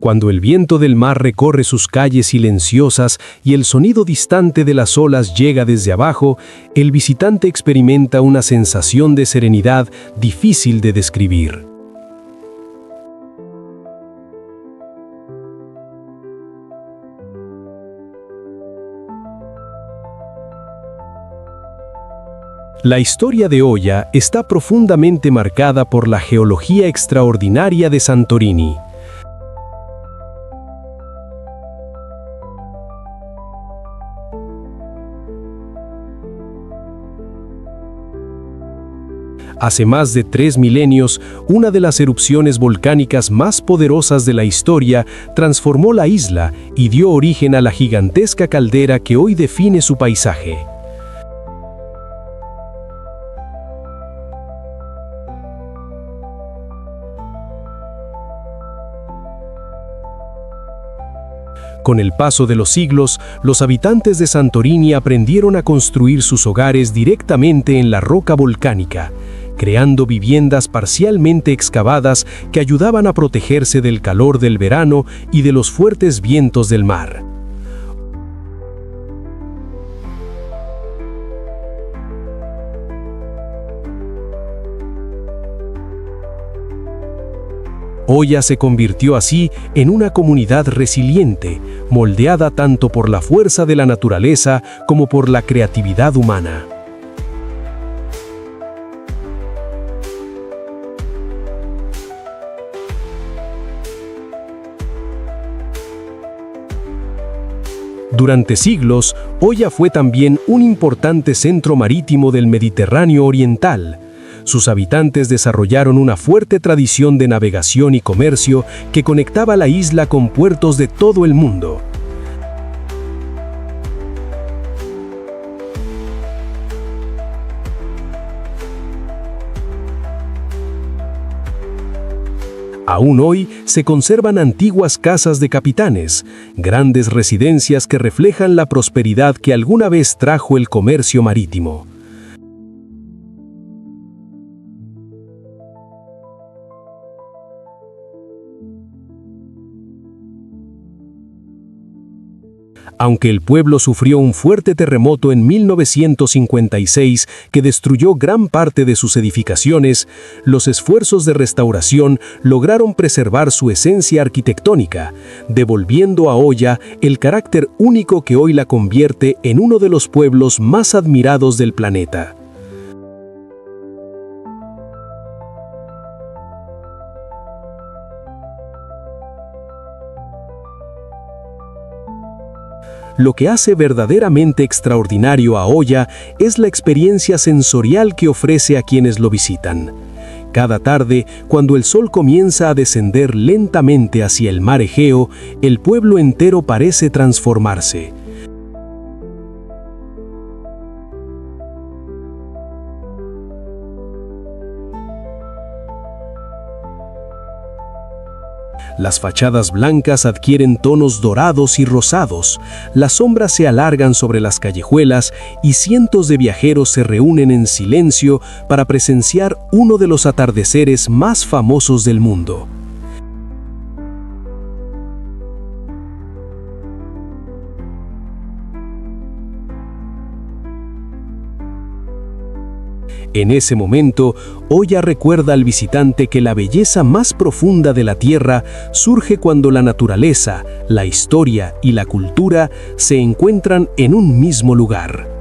Cuando el viento del mar recorre sus calles silenciosas y el sonido distante de las olas llega desde abajo, el visitante experimenta una sensación de serenidad difícil de describir. La historia de Oya está profundamente marcada por la geología extraordinaria de Santorini. Hace más de 3 milenios, una de las erupciones volcánicas más poderosas de la historia transformó la isla y dio origen a la gigantesca caldera que hoy define su paisaje. Con el paso de los siglos, los habitantes de Santorini aprendieron a construir sus hogares directamente en la roca volcánica, creando viviendas parcialmente excavadas que ayudaban a protegerse del calor del verano y de los fuertes vientos del mar. Oya se convirtió así en una comunidad resiliente, moldeada tanto por la fuerza de la naturaleza como por la creatividad humana. Durante siglos, Oya fue también un importante centro marítimo del Mediterráneo oriental. Sus habitantes desarrollaron una fuerte tradición de navegación y comercio que conectaba la isla con puertos de todo el mundo. Aún hoy se conservan antiguas casas de capitanes, grandes residencias que reflejan la prosperidad que alguna vez trajo el comercio marítimo. Aunque el pueblo sufrió un fuerte terremoto en 1956 que destruyó gran parte de sus edificaciones, los esfuerzos de restauración lograron preservar su esencia arquitectónica, devolviendo a Oya el carácter único que hoy la convierte en uno de los pueblos más admirados del planeta. Lo que hace verdaderamente extraordinario a Oya es la experiencia sensorial que ofrece a quienes lo visitan. Cada tarde, cuando el sol comienza a descender lentamente hacia el mar Egeo, el pueblo entero parece transformarse. Las fachadas blancas adquieren tonos dorados y rosados, las sombras se alargan sobre las callejuelas y cientos de viajeros se reúnen en silencio para presenciar uno de los atardeceres más famosos del mundo. En ese momento, Oya recuerda al visitante que la belleza más profunda de la tierra surge cuando la naturaleza, la historia y la cultura se encuentran en un mismo lugar.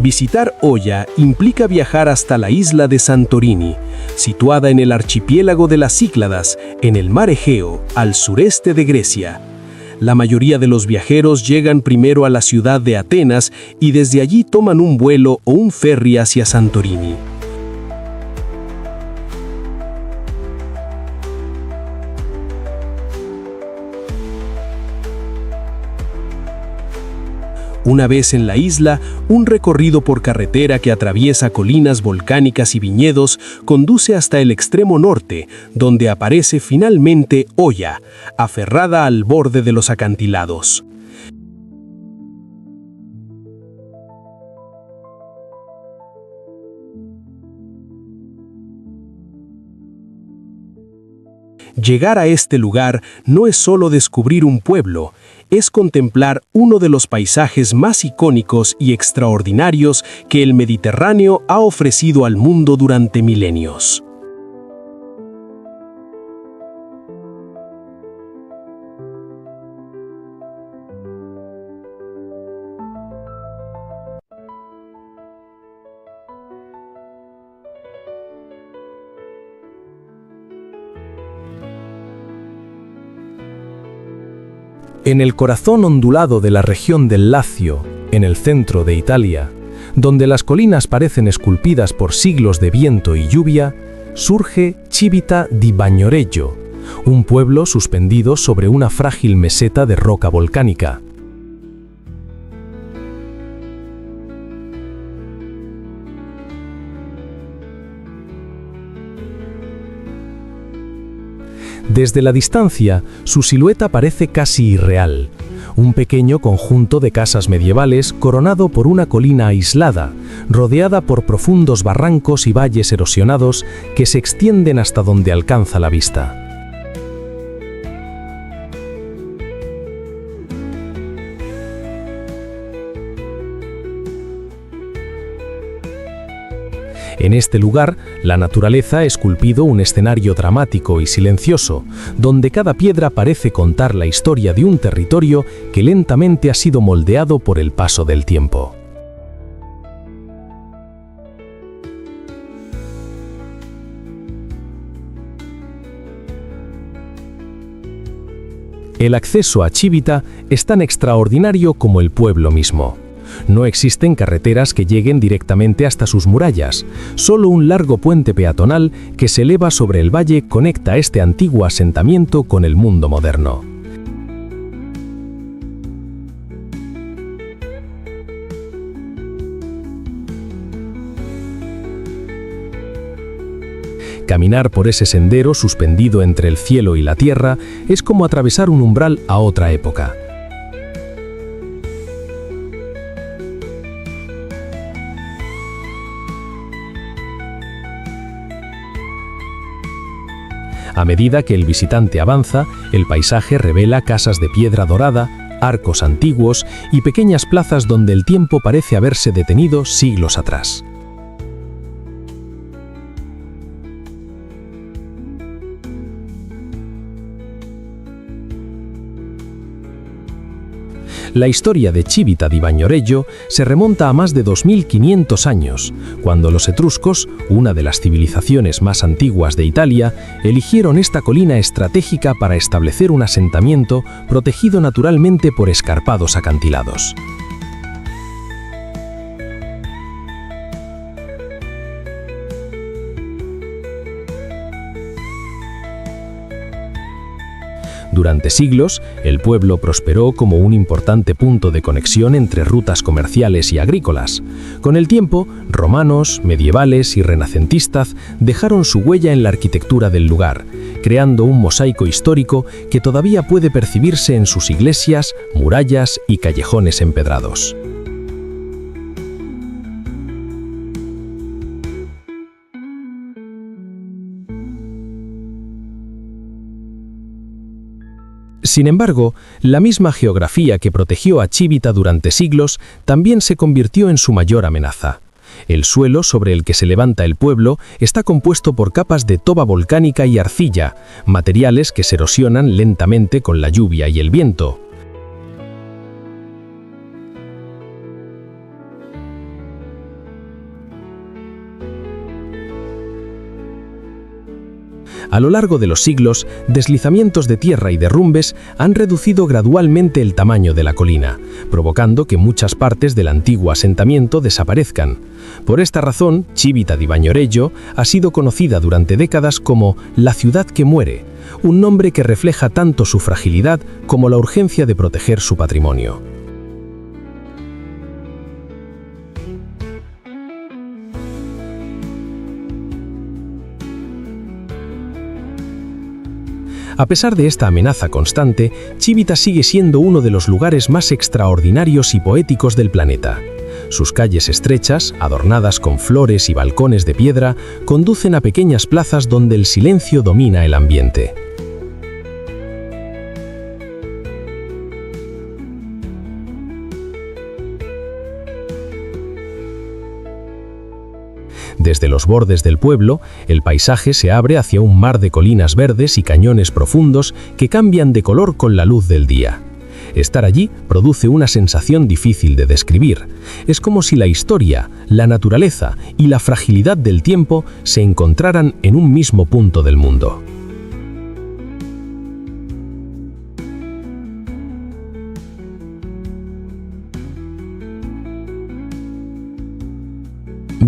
Visitar Oya implica viajar hasta la isla de Santorini, situada en el archipiélago de las Cícladas, en el mar Egeo, al sureste de Grecia. La mayoría de los viajeros llegan primero a la ciudad de Atenas y desde allí toman un vuelo o un ferry hacia Santorini. Una vez en la isla, un recorrido por carretera que atraviesa colinas volcánicas y viñedos conduce hasta el extremo norte, donde aparece finalmente Oya, aferrada al borde de los acantilados. Llegar a este lugar no es solo descubrir un pueblo, es contemplar uno de los paisajes más icónicos y extraordinarios que el Mediterráneo ha ofrecido al mundo durante milenios. En el corazón ondulado de la región del Lacio, en el centro de Italia, donde las colinas parecen esculpidas por siglos de viento y lluvia, surge Civita di Bagnoregio, un pueblo suspendido sobre una frágil meseta de roca volcánica. Desde la distancia, su silueta parece casi irreal. Un pequeño conjunto de casas medievales coronado por una colina aislada, rodeada por profundos barrancos y valles erosionados que se extienden hasta donde alcanza la vista. En este lugar, la naturaleza ha esculpido un escenario dramático y silencioso, donde cada piedra parece contar la historia de un territorio que lentamente ha sido moldeado por el paso del tiempo. El acceso a Civita es tan extraordinario como el pueblo mismo. No existen carreteras que lleguen directamente hasta sus murallas, solo un largo puente peatonal que se eleva sobre el valle conecta este antiguo asentamiento con el mundo moderno. Caminar por ese sendero suspendido entre el cielo y la tierra es como atravesar un umbral a otra época. A medida que el visitante avanza, el paisaje revela casas de piedra dorada, arcos antiguos y pequeñas plazas donde el tiempo parece haberse detenido siglos atrás. La historia de Civita di Bagnoregio se remonta a más de 2500 años, cuando los etruscos, una de las civilizaciones más antiguas de Italia, eligieron esta colina estratégica para establecer un asentamiento protegido naturalmente por escarpados acantilados. Durante siglos, el pueblo prosperó como un importante punto de conexión entre rutas comerciales y agrícolas. Con el tiempo, romanos, medievales y renacentistas dejaron su huella en la arquitectura del lugar, creando un mosaico histórico que todavía puede percibirse en sus iglesias, murallas y callejones empedrados. Sin embargo, la misma geografía que protegió a Civita durante siglos también se convirtió en su mayor amenaza. El suelo sobre el que se levanta el pueblo está compuesto por capas de toba volcánica y arcilla, materiales que se erosionan lentamente con la lluvia y el viento. A lo largo de los siglos, deslizamientos de tierra y derrumbes han reducido gradualmente el tamaño de la colina, provocando que muchas partes del antiguo asentamiento desaparezcan. Por esta razón, Civita di Bagnoregio ha sido conocida durante décadas como la ciudad que muere, un nombre que refleja tanto su fragilidad como la urgencia de proteger su patrimonio. A pesar de esta amenaza constante, Civita sigue siendo uno de los lugares más extraordinarios y poéticos del planeta. Sus calles estrechas, adornadas con flores y balcones de piedra, conducen a pequeñas plazas donde el silencio domina el ambiente. Desde los bordes del pueblo, el paisaje se abre hacia un mar de colinas verdes y cañones profundos que cambian de color con la luz del día. Estar allí produce una sensación difícil de describir. Es como si la historia, la naturaleza y la fragilidad del tiempo se encontraran en un mismo punto del mundo.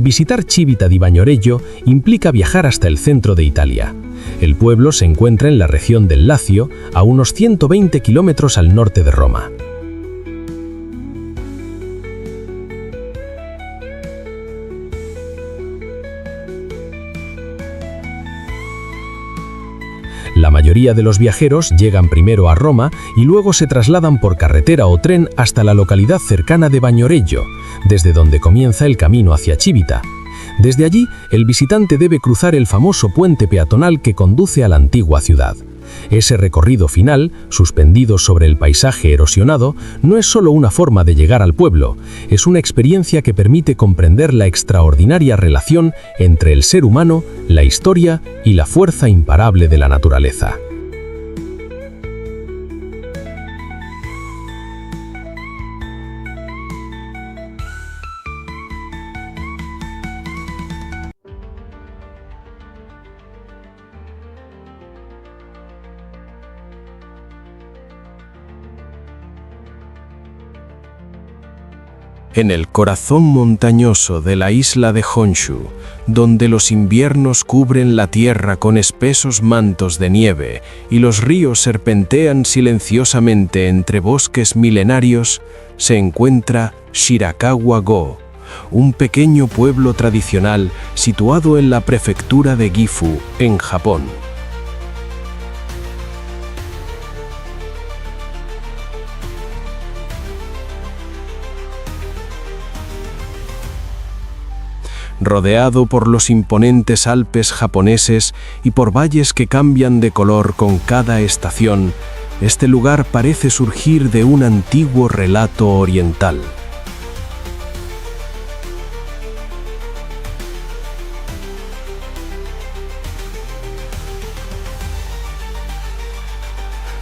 Visitar Civita di Bagnoregio implica viajar hasta el centro de Italia. El pueblo se encuentra en la región del Lacio, a unos 120 kilómetros al norte de Roma. La mayoría de los viajeros llegan primero a Roma y luego se trasladan por carretera o tren hasta la localidad cercana de Bagnoregio, desde donde comienza el camino hacia Civita. Desde allí, el visitante debe cruzar el famoso puente peatonal que conduce a la antigua ciudad. Ese recorrido final, suspendido sobre el paisaje erosionado, no es solo una forma de llegar al pueblo, es una experiencia que permite comprender la extraordinaria relación entre el ser humano, la historia y la fuerza imparable de la naturaleza. En el corazón montañoso de la isla de Honshu, donde los inviernos cubren la tierra con espesos mantos de nieve y los ríos serpentean silenciosamente entre bosques milenarios, se encuentra Shirakawa-go, un pequeño pueblo tradicional situado en la prefectura de Gifu, en Japón. Rodeado por los imponentes Alpes japoneses y por valles que cambian de color con cada estación, este lugar parece surgir de un antiguo relato oriental.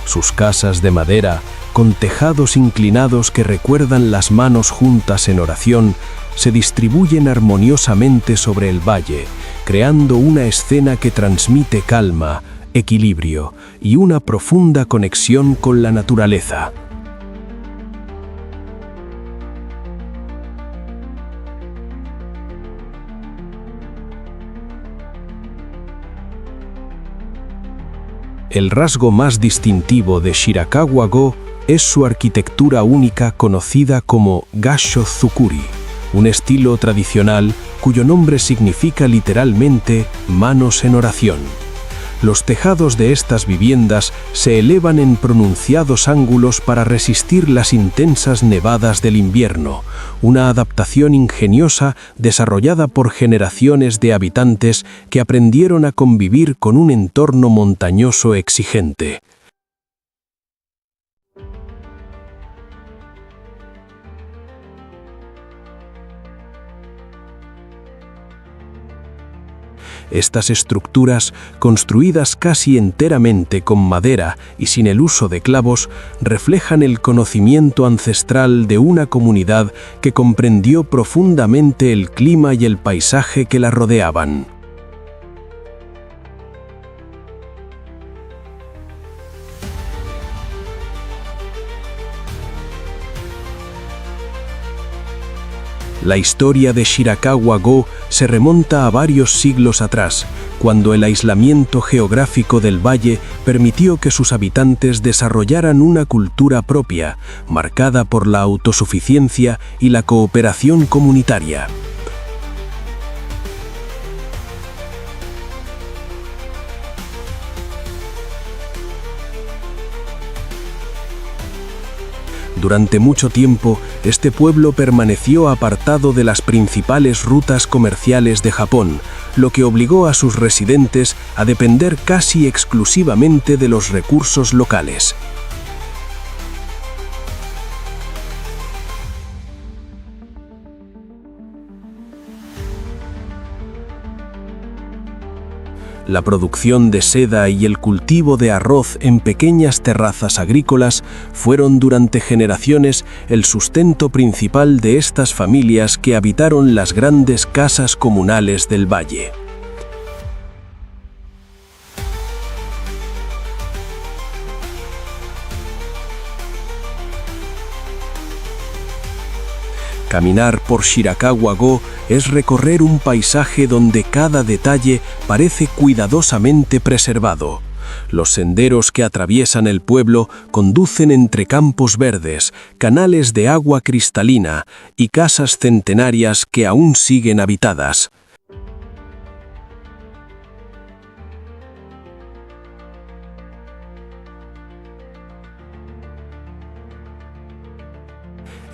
Sus casas de madera, con tejados inclinados que recuerdan las manos juntas en oración, se distribuyen armoniosamente sobre el valle, creando una escena que transmite calma, equilibrio y una profunda conexión con la naturaleza. El rasgo más distintivo de Shirakawa-go es su arquitectura única conocida como Gassho-zukuri, un estilo tradicional cuyo nombre significa literalmente manos en oración. Los tejados de estas viviendas se elevan en pronunciados ángulos para resistir las intensas nevadas del invierno, una adaptación ingeniosa desarrollada por generaciones de habitantes que aprendieron a convivir con un entorno montañoso exigente. Estas estructuras, construidas casi enteramente con madera y sin el uso de clavos, reflejan el conocimiento ancestral de una comunidad que comprendió profundamente el clima y el paisaje que la rodeaban. La historia de Shirakawa-go se remonta a varios siglos atrás, cuando el aislamiento geográfico del valle permitió que sus habitantes desarrollaran una cultura propia, marcada por la autosuficiencia y la cooperación comunitaria. Durante mucho tiempo, este pueblo permaneció apartado de las principales rutas comerciales de Japón, lo que obligó a sus residentes a depender casi exclusivamente de los recursos locales. La producción de seda y el cultivo de arroz en pequeñas terrazas agrícolas fueron durante generaciones el sustento principal de estas familias que habitaron las grandes casas comunales del valle. Caminar por Shirakawa-go es recorrer un paisaje donde cada detalle parece cuidadosamente preservado. Los senderos que atraviesan el pueblo conducen entre campos verdes, canales de agua cristalina y casas centenarias que aún siguen habitadas.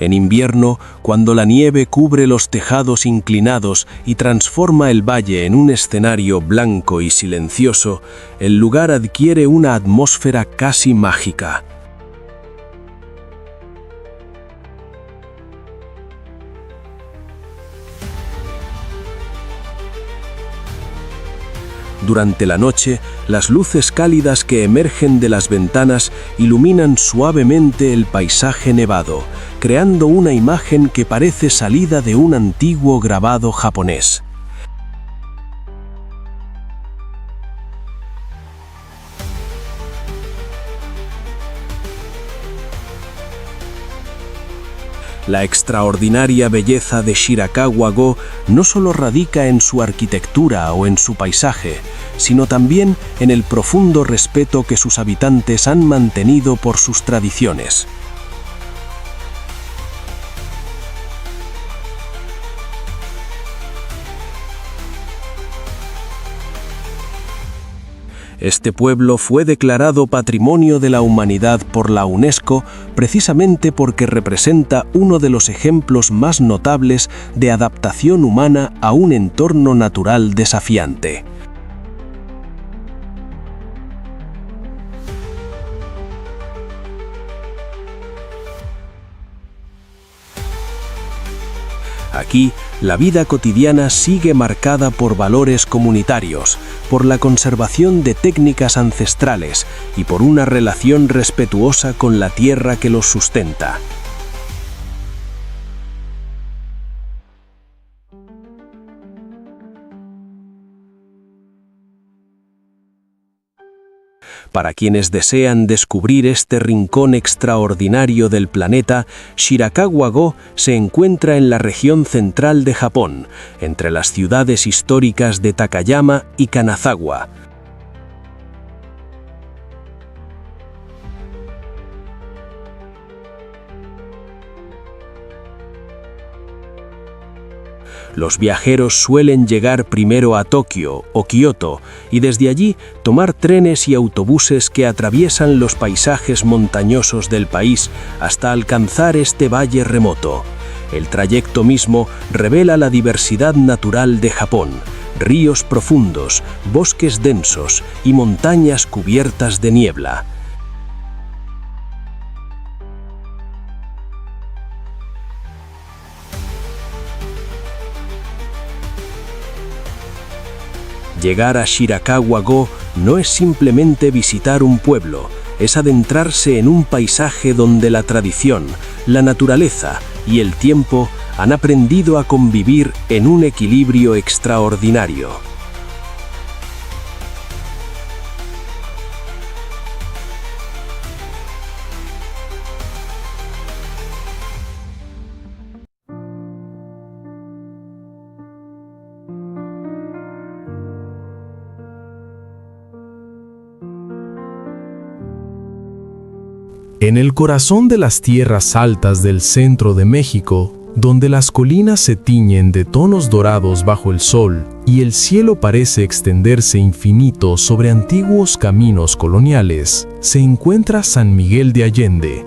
En invierno, cuando la nieve cubre los tejados inclinados y transforma el valle en un escenario blanco y silencioso, el lugar adquiere una atmósfera casi mágica. Durante la noche, las luces cálidas que emergen de las ventanas iluminan suavemente el paisaje nevado, creando una imagen que parece salida de un antiguo grabado japonés. La extraordinaria belleza de Shirakawa-go no solo radica en su arquitectura o en su paisaje, sino también en el profundo respeto que sus habitantes han mantenido por sus tradiciones. Este pueblo fue declarado Patrimonio de la Humanidad por la UNESCO precisamente porque representa uno de los ejemplos más notables de adaptación humana a un entorno natural desafiante. Aquí, la vida cotidiana sigue marcada por valores comunitarios, por la conservación de técnicas ancestrales y por una relación respetuosa con la tierra que los sustenta. Para quienes desean descubrir este rincón extraordinario del planeta, Shirakawa-go se encuentra en la región central de Japón, entre las ciudades históricas de Takayama y Kanazawa. Los viajeros suelen llegar primero a Tokio o Kioto y desde allí tomar trenes y autobuses que atraviesan los paisajes montañosos del país hasta alcanzar este valle remoto. El trayecto mismo revela la diversidad natural de Japón: ríos profundos, bosques densos y montañas cubiertas de niebla. Llegar a Shirakawa-go no es simplemente visitar un pueblo, es adentrarse en un paisaje donde la tradición, la naturaleza y el tiempo han aprendido a convivir en un equilibrio extraordinario. En el corazón de las tierras altas del centro de México, donde las colinas se tiñen de tonos dorados bajo el sol y el cielo parece extenderse infinito sobre antiguos caminos coloniales, se encuentra San Miguel de Allende,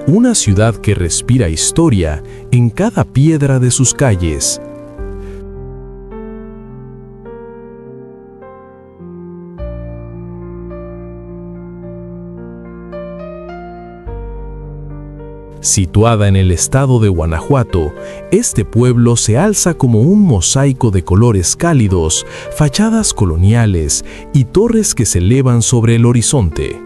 una ciudad que respira historia en cada piedra de sus calles. Situada en el estado de Guanajuato, este pueblo se alza como un mosaico de colores cálidos, fachadas coloniales y torres que se elevan sobre el horizonte.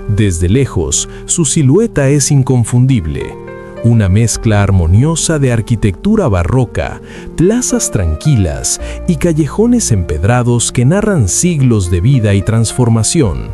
Desde lejos, su silueta es inconfundible. Una mezcla armoniosa de arquitectura barroca, plazas tranquilas y callejones empedrados que narran siglos de vida y transformación.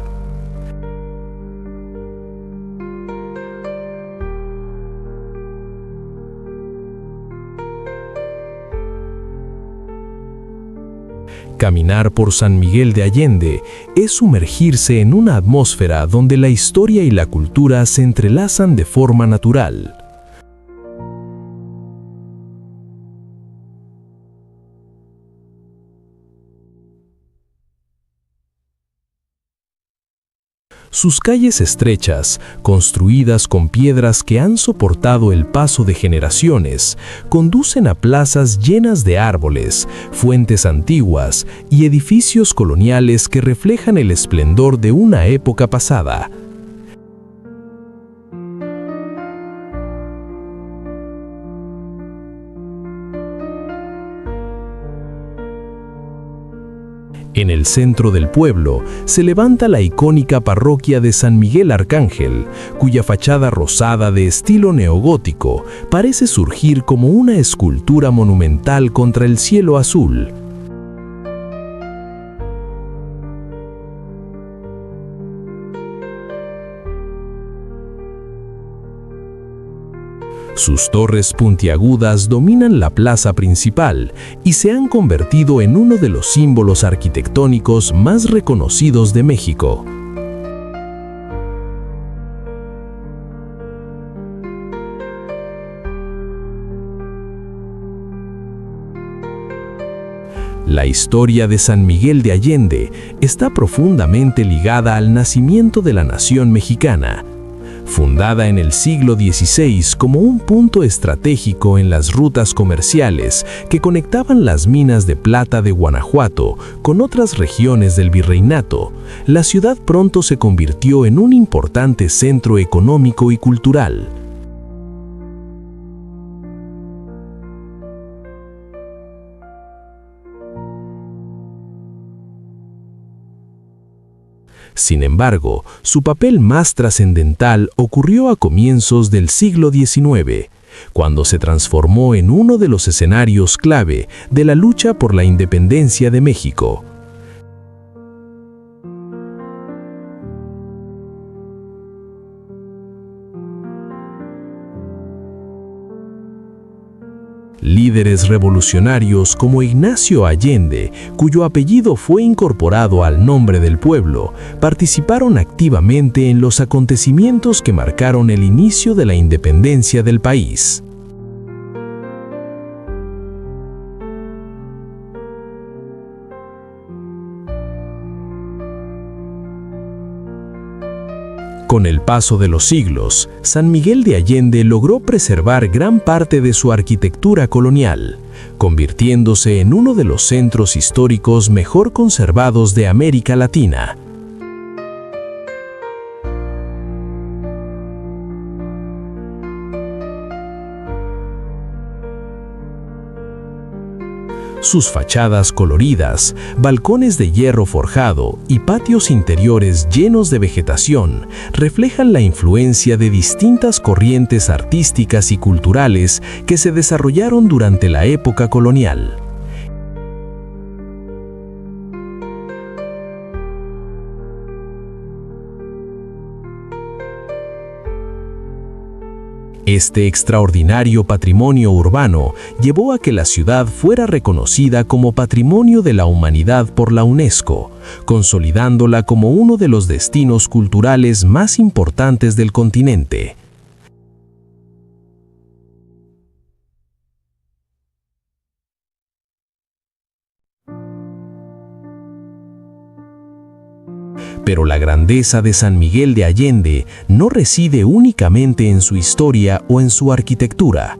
Caminar por San Miguel de Allende es sumergirse en una atmósfera donde la historia y la cultura se entrelazan de forma natural. Sus calles estrechas, construidas con piedras que han soportado el paso de generaciones, conducen a plazas llenas de árboles, fuentes antiguas y edificios coloniales que reflejan el esplendor de una época pasada. En el centro del pueblo se levanta la icónica parroquia de San Miguel Arcángel, cuya fachada rosada de estilo neogótico parece surgir como una escultura monumental contra el cielo azul. Sus torres puntiagudas dominan la plaza principal y se han convertido en uno de los símbolos arquitectónicos más reconocidos de México. La historia de San Miguel de Allende está profundamente ligada al nacimiento de la nación mexicana. Fundada en el siglo XVI como un punto estratégico en las rutas comerciales que conectaban las minas de plata de Guanajuato con otras regiones del virreinato, la ciudad pronto se convirtió en un importante centro económico y cultural. Sin embargo, su papel más trascendental ocurrió a comienzos del siglo XIX, cuando se transformó en uno de los escenarios clave de la lucha por la independencia de México. Líderes revolucionarios como Ignacio Allende, cuyo apellido fue incorporado al nombre del pueblo, participaron activamente en los acontecimientos que marcaron el inicio de la independencia del país. Con el paso de los siglos, San Miguel de Allende logró preservar gran parte de su arquitectura colonial, convirtiéndose en uno de los centros históricos mejor conservados de América Latina. Sus fachadas coloridas, balcones de hierro forjado y patios interiores llenos de vegetación reflejan la influencia de distintas corrientes artísticas y culturales que se desarrollaron durante la época colonial. Este extraordinario patrimonio urbano llevó a que la ciudad fuera reconocida como Patrimonio de la Humanidad por la UNESCO, consolidándola como uno de los destinos culturales más importantes del continente. Pero la grandeza de San Miguel de Allende no reside únicamente en su historia o en su arquitectura.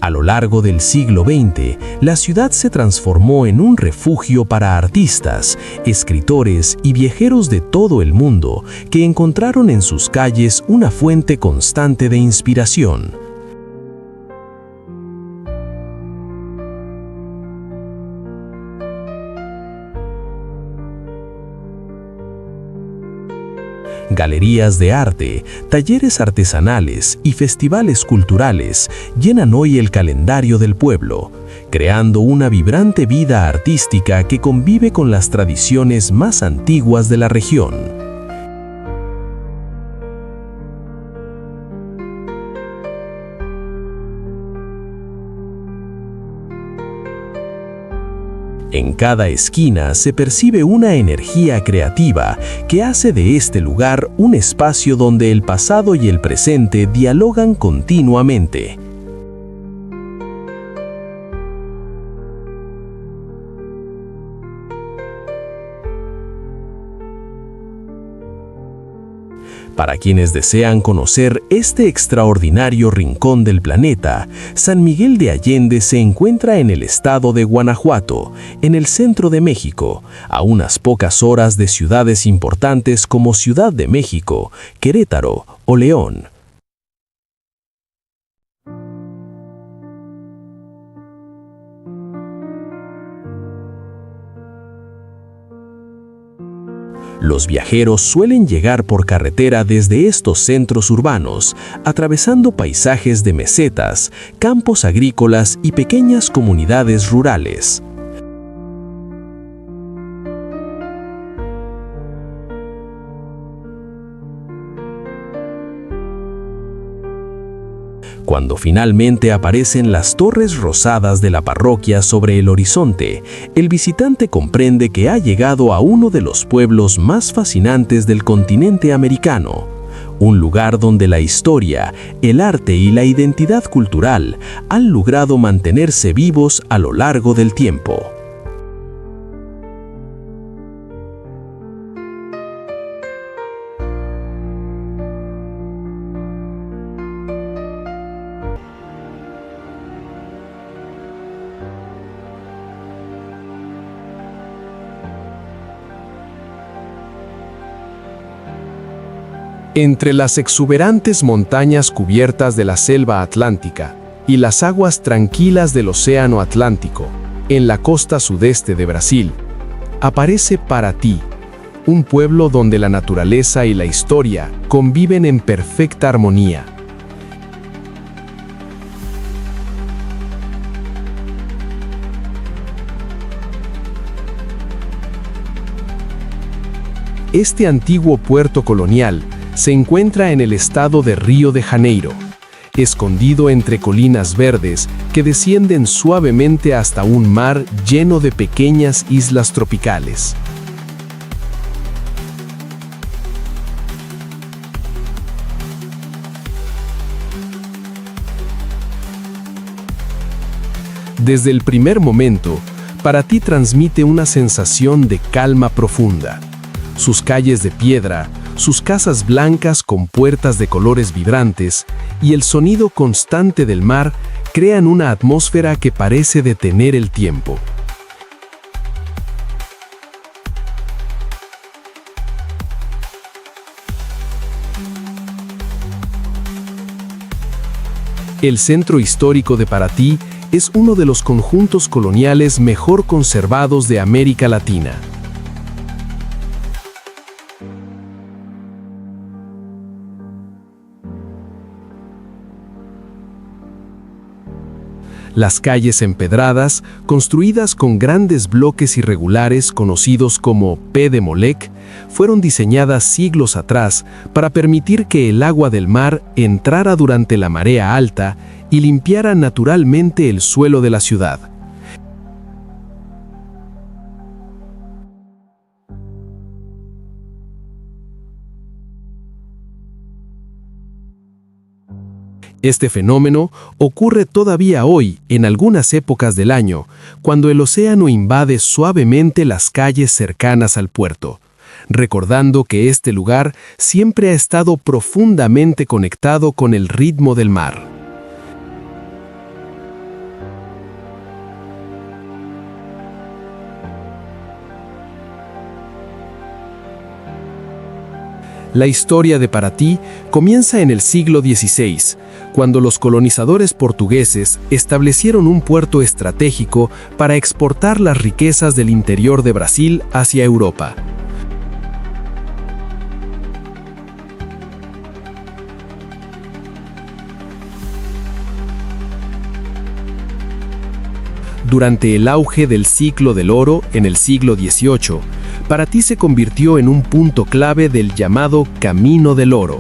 A lo largo del siglo XX, la ciudad se transformó en un refugio para artistas, escritores y viajeros de todo el mundo que encontraron en sus calles una fuente constante de inspiración. Galerías de arte, talleres artesanales y festivales culturales llenan hoy el calendario del pueblo, creando una vibrante vida artística que convive con las tradiciones más antiguas de la región. En cada esquina se percibe una energía creativa que hace de este lugar un espacio donde el pasado y el presente dialogan continuamente. Para quienes desean conocer este extraordinario rincón del planeta, San Miguel de Allende se encuentra en el estado de Guanajuato, en el centro de México, a unas pocas horas de ciudades importantes como Ciudad de México, Querétaro o León. Los viajeros suelen llegar por carretera desde estos centros urbanos, atravesando paisajes de mesetas, campos agrícolas y pequeñas comunidades rurales. Cuando finalmente aparecen las torres rosadas de la parroquia sobre el horizonte, el visitante comprende que ha llegado a uno de los pueblos más fascinantes del continente americano, un lugar donde la historia, el arte y la identidad cultural han logrado mantenerse vivos a lo largo del tiempo. Entre las exuberantes montañas cubiertas de la selva atlántica y las aguas tranquilas del Océano Atlántico, en la costa sudeste de Brasil, aparece Paraty, un pueblo donde la naturaleza y la historia conviven en perfecta armonía. Este antiguo puerto colonial se encuentra en el estado de Río de Janeiro, escondido entre colinas verdes que descienden suavemente hasta un mar lleno de pequeñas islas tropicales. Desde el primer momento, Paraty transmite una sensación de calma profunda. Sus calles de piedra, sus casas blancas con puertas de colores vibrantes y el sonido constante del mar crean una atmósfera que parece detener el tiempo. El centro histórico de Paraty es uno de los conjuntos coloniales mejor conservados de América Latina. Las calles empedradas, construidas con grandes bloques irregulares conocidos como P de Molec, fueron diseñadas siglos atrás para permitir que el agua del mar entrara durante la marea alta y limpiara naturalmente el suelo de la ciudad. Este fenómeno ocurre todavía hoy en algunas épocas del año, cuando el océano invade suavemente las calles cercanas al puerto, recordando que este lugar siempre ha estado profundamente conectado con el ritmo del mar. La historia de Paraty comienza en el siglo XVI, cuando los colonizadores portugueses establecieron un puerto estratégico para exportar las riquezas del interior de Brasil hacia Europa. Durante el auge del ciclo del oro en el siglo XVIII, Paraty se convirtió en un punto clave del llamado Camino del Oro,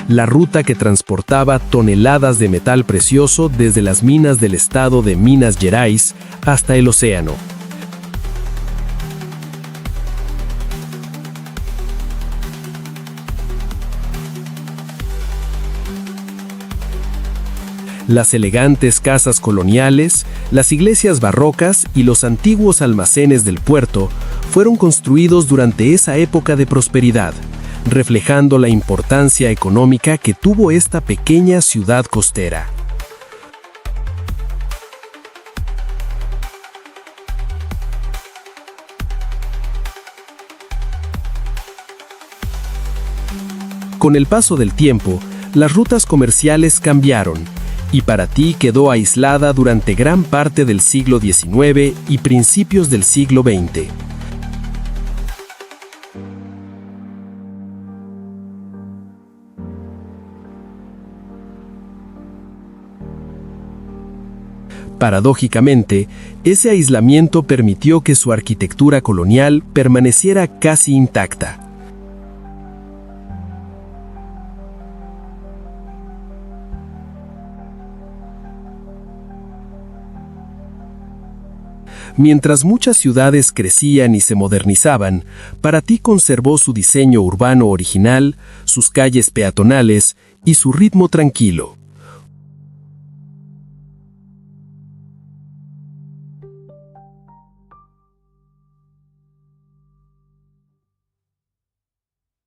la ruta que transportaba toneladas de metal precioso desde las minas del estado de Minas Gerais hasta el océano. Las elegantes casas coloniales, las iglesias barrocas y los antiguos almacenes del puerto fueron construidos durante esa época de prosperidad, reflejando la importancia económica que tuvo esta pequeña ciudad costera. Con el paso del tiempo, las rutas comerciales cambiaron, y Paraty quedó aislada durante gran parte del siglo XIX y principios del siglo XX. Paradójicamente, ese aislamiento permitió que su arquitectura colonial permaneciera casi intacta. Mientras muchas ciudades crecían y se modernizaban, Paraty conservó su diseño urbano original, sus calles peatonales y su ritmo tranquilo.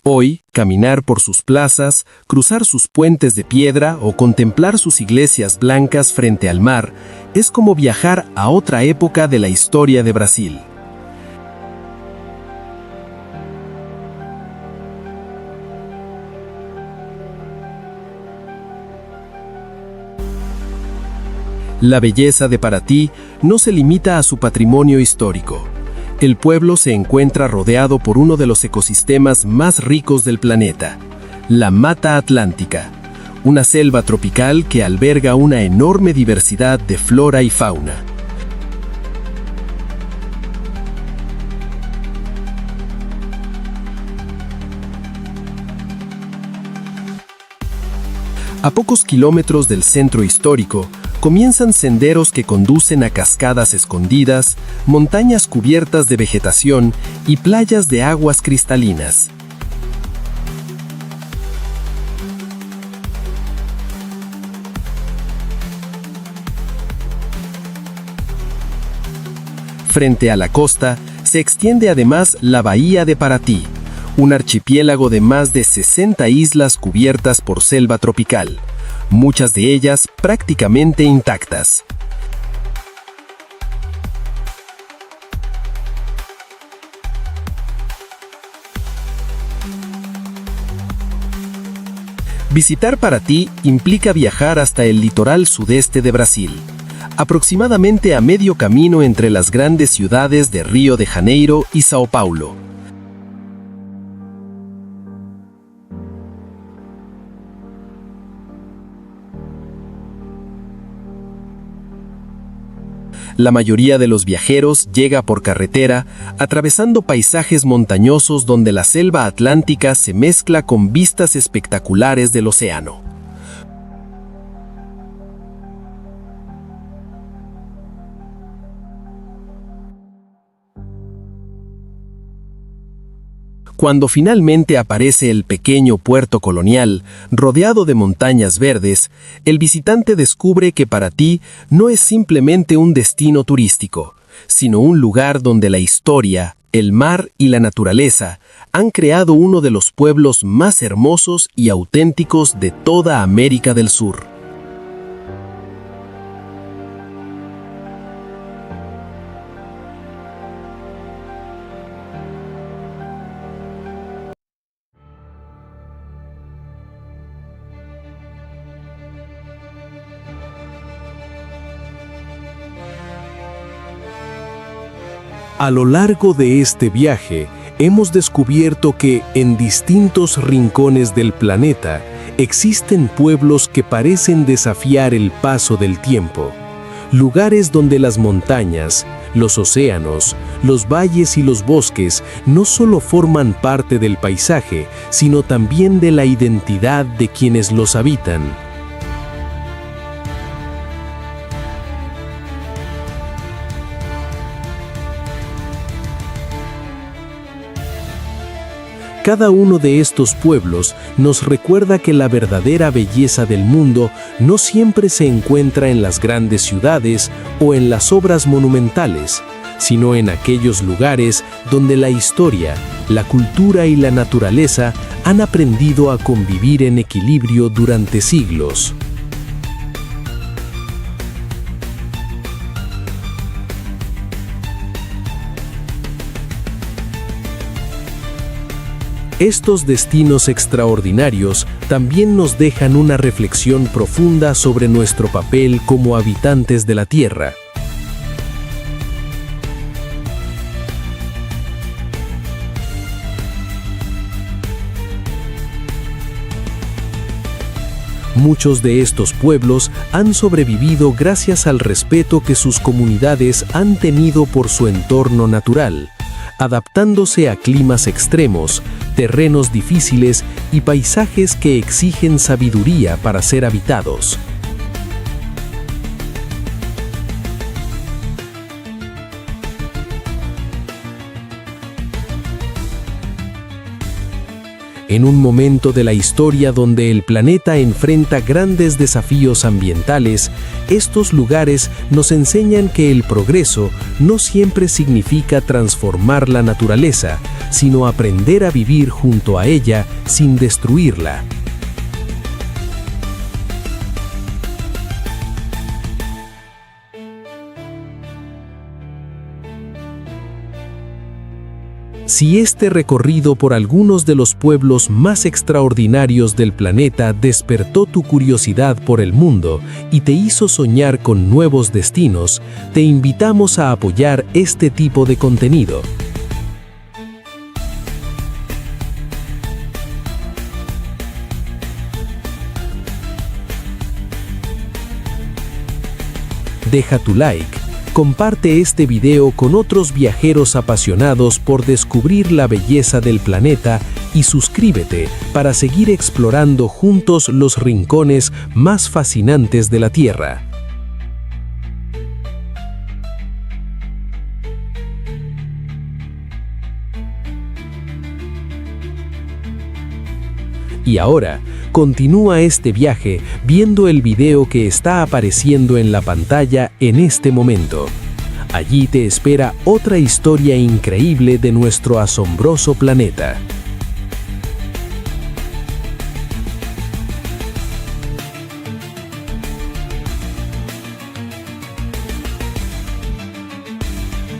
Hoy, caminar por sus plazas, cruzar sus puentes de piedra o contemplar sus iglesias blancas frente al mar es como viajar a otra época de la historia de Brasil. La belleza de Paraty no se limita a su patrimonio histórico. El pueblo se encuentra rodeado por uno de los ecosistemas más ricos del planeta, la Mata Atlántica, una selva tropical que alberga una enorme diversidad de flora y fauna. A pocos kilómetros del centro histórico, comienzan senderos que conducen a cascadas escondidas, montañas cubiertas de vegetación y playas de aguas cristalinas. Frente a la costa, se extiende además la bahía de Paraty, un archipiélago de más de 60 islas cubiertas por selva tropical, muchas de ellas prácticamente intactas. Visitar Paraty implica viajar hasta el litoral sudeste de Brasil, aproximadamente a medio camino entre las grandes ciudades de Río de Janeiro y Sao Paulo. La mayoría de los viajeros llega por carretera, atravesando paisajes montañosos donde la selva atlántica se mezcla con vistas espectaculares del océano. Cuando finalmente aparece el pequeño puerto colonial, rodeado de montañas verdes, el visitante descubre que Paraty no es simplemente un destino turístico, sino un lugar donde la historia, el mar y la naturaleza han creado uno de los pueblos más hermosos y auténticos de toda América del Sur. A lo largo de este viaje, hemos descubierto que en distintos rincones del planeta existen pueblos que parecen desafiar el paso del tiempo, lugares donde las montañas, los océanos, los valles y los bosques no solo forman parte del paisaje, sino también de la identidad de quienes los habitan. Cada uno de estos pueblos nos recuerda que la verdadera belleza del mundo no siempre se encuentra en las grandes ciudades o en las obras monumentales, sino en aquellos lugares donde la historia, la cultura y la naturaleza han aprendido a convivir en equilibrio durante siglos. Estos destinos extraordinarios también nos dejan una reflexión profunda sobre nuestro papel como habitantes de la Tierra. Muchos de estos pueblos han sobrevivido gracias al respeto que sus comunidades han tenido por su entorno natural, adaptándose a climas extremos, terrenos difíciles y paisajes que exigen sabiduría para ser habitados. En un momento de la historia donde el planeta enfrenta grandes desafíos ambientales, estos lugares nos enseñan que el progreso no siempre significa transformar la naturaleza, sino aprender a vivir junto a ella sin destruirla. Si este recorrido por algunos de los pueblos más extraordinarios del planeta despertó tu curiosidad por el mundo y te hizo soñar con nuevos destinos, te invitamos a apoyar este tipo de contenido. Deja tu like. Comparte este video con otros viajeros apasionados por descubrir la belleza del planeta y suscríbete para seguir explorando juntos los rincones más fascinantes de la Tierra. Y ahora, continúa este viaje viendo el video que está apareciendo en la pantalla en este momento. Allí te espera otra historia increíble de nuestro asombroso planeta.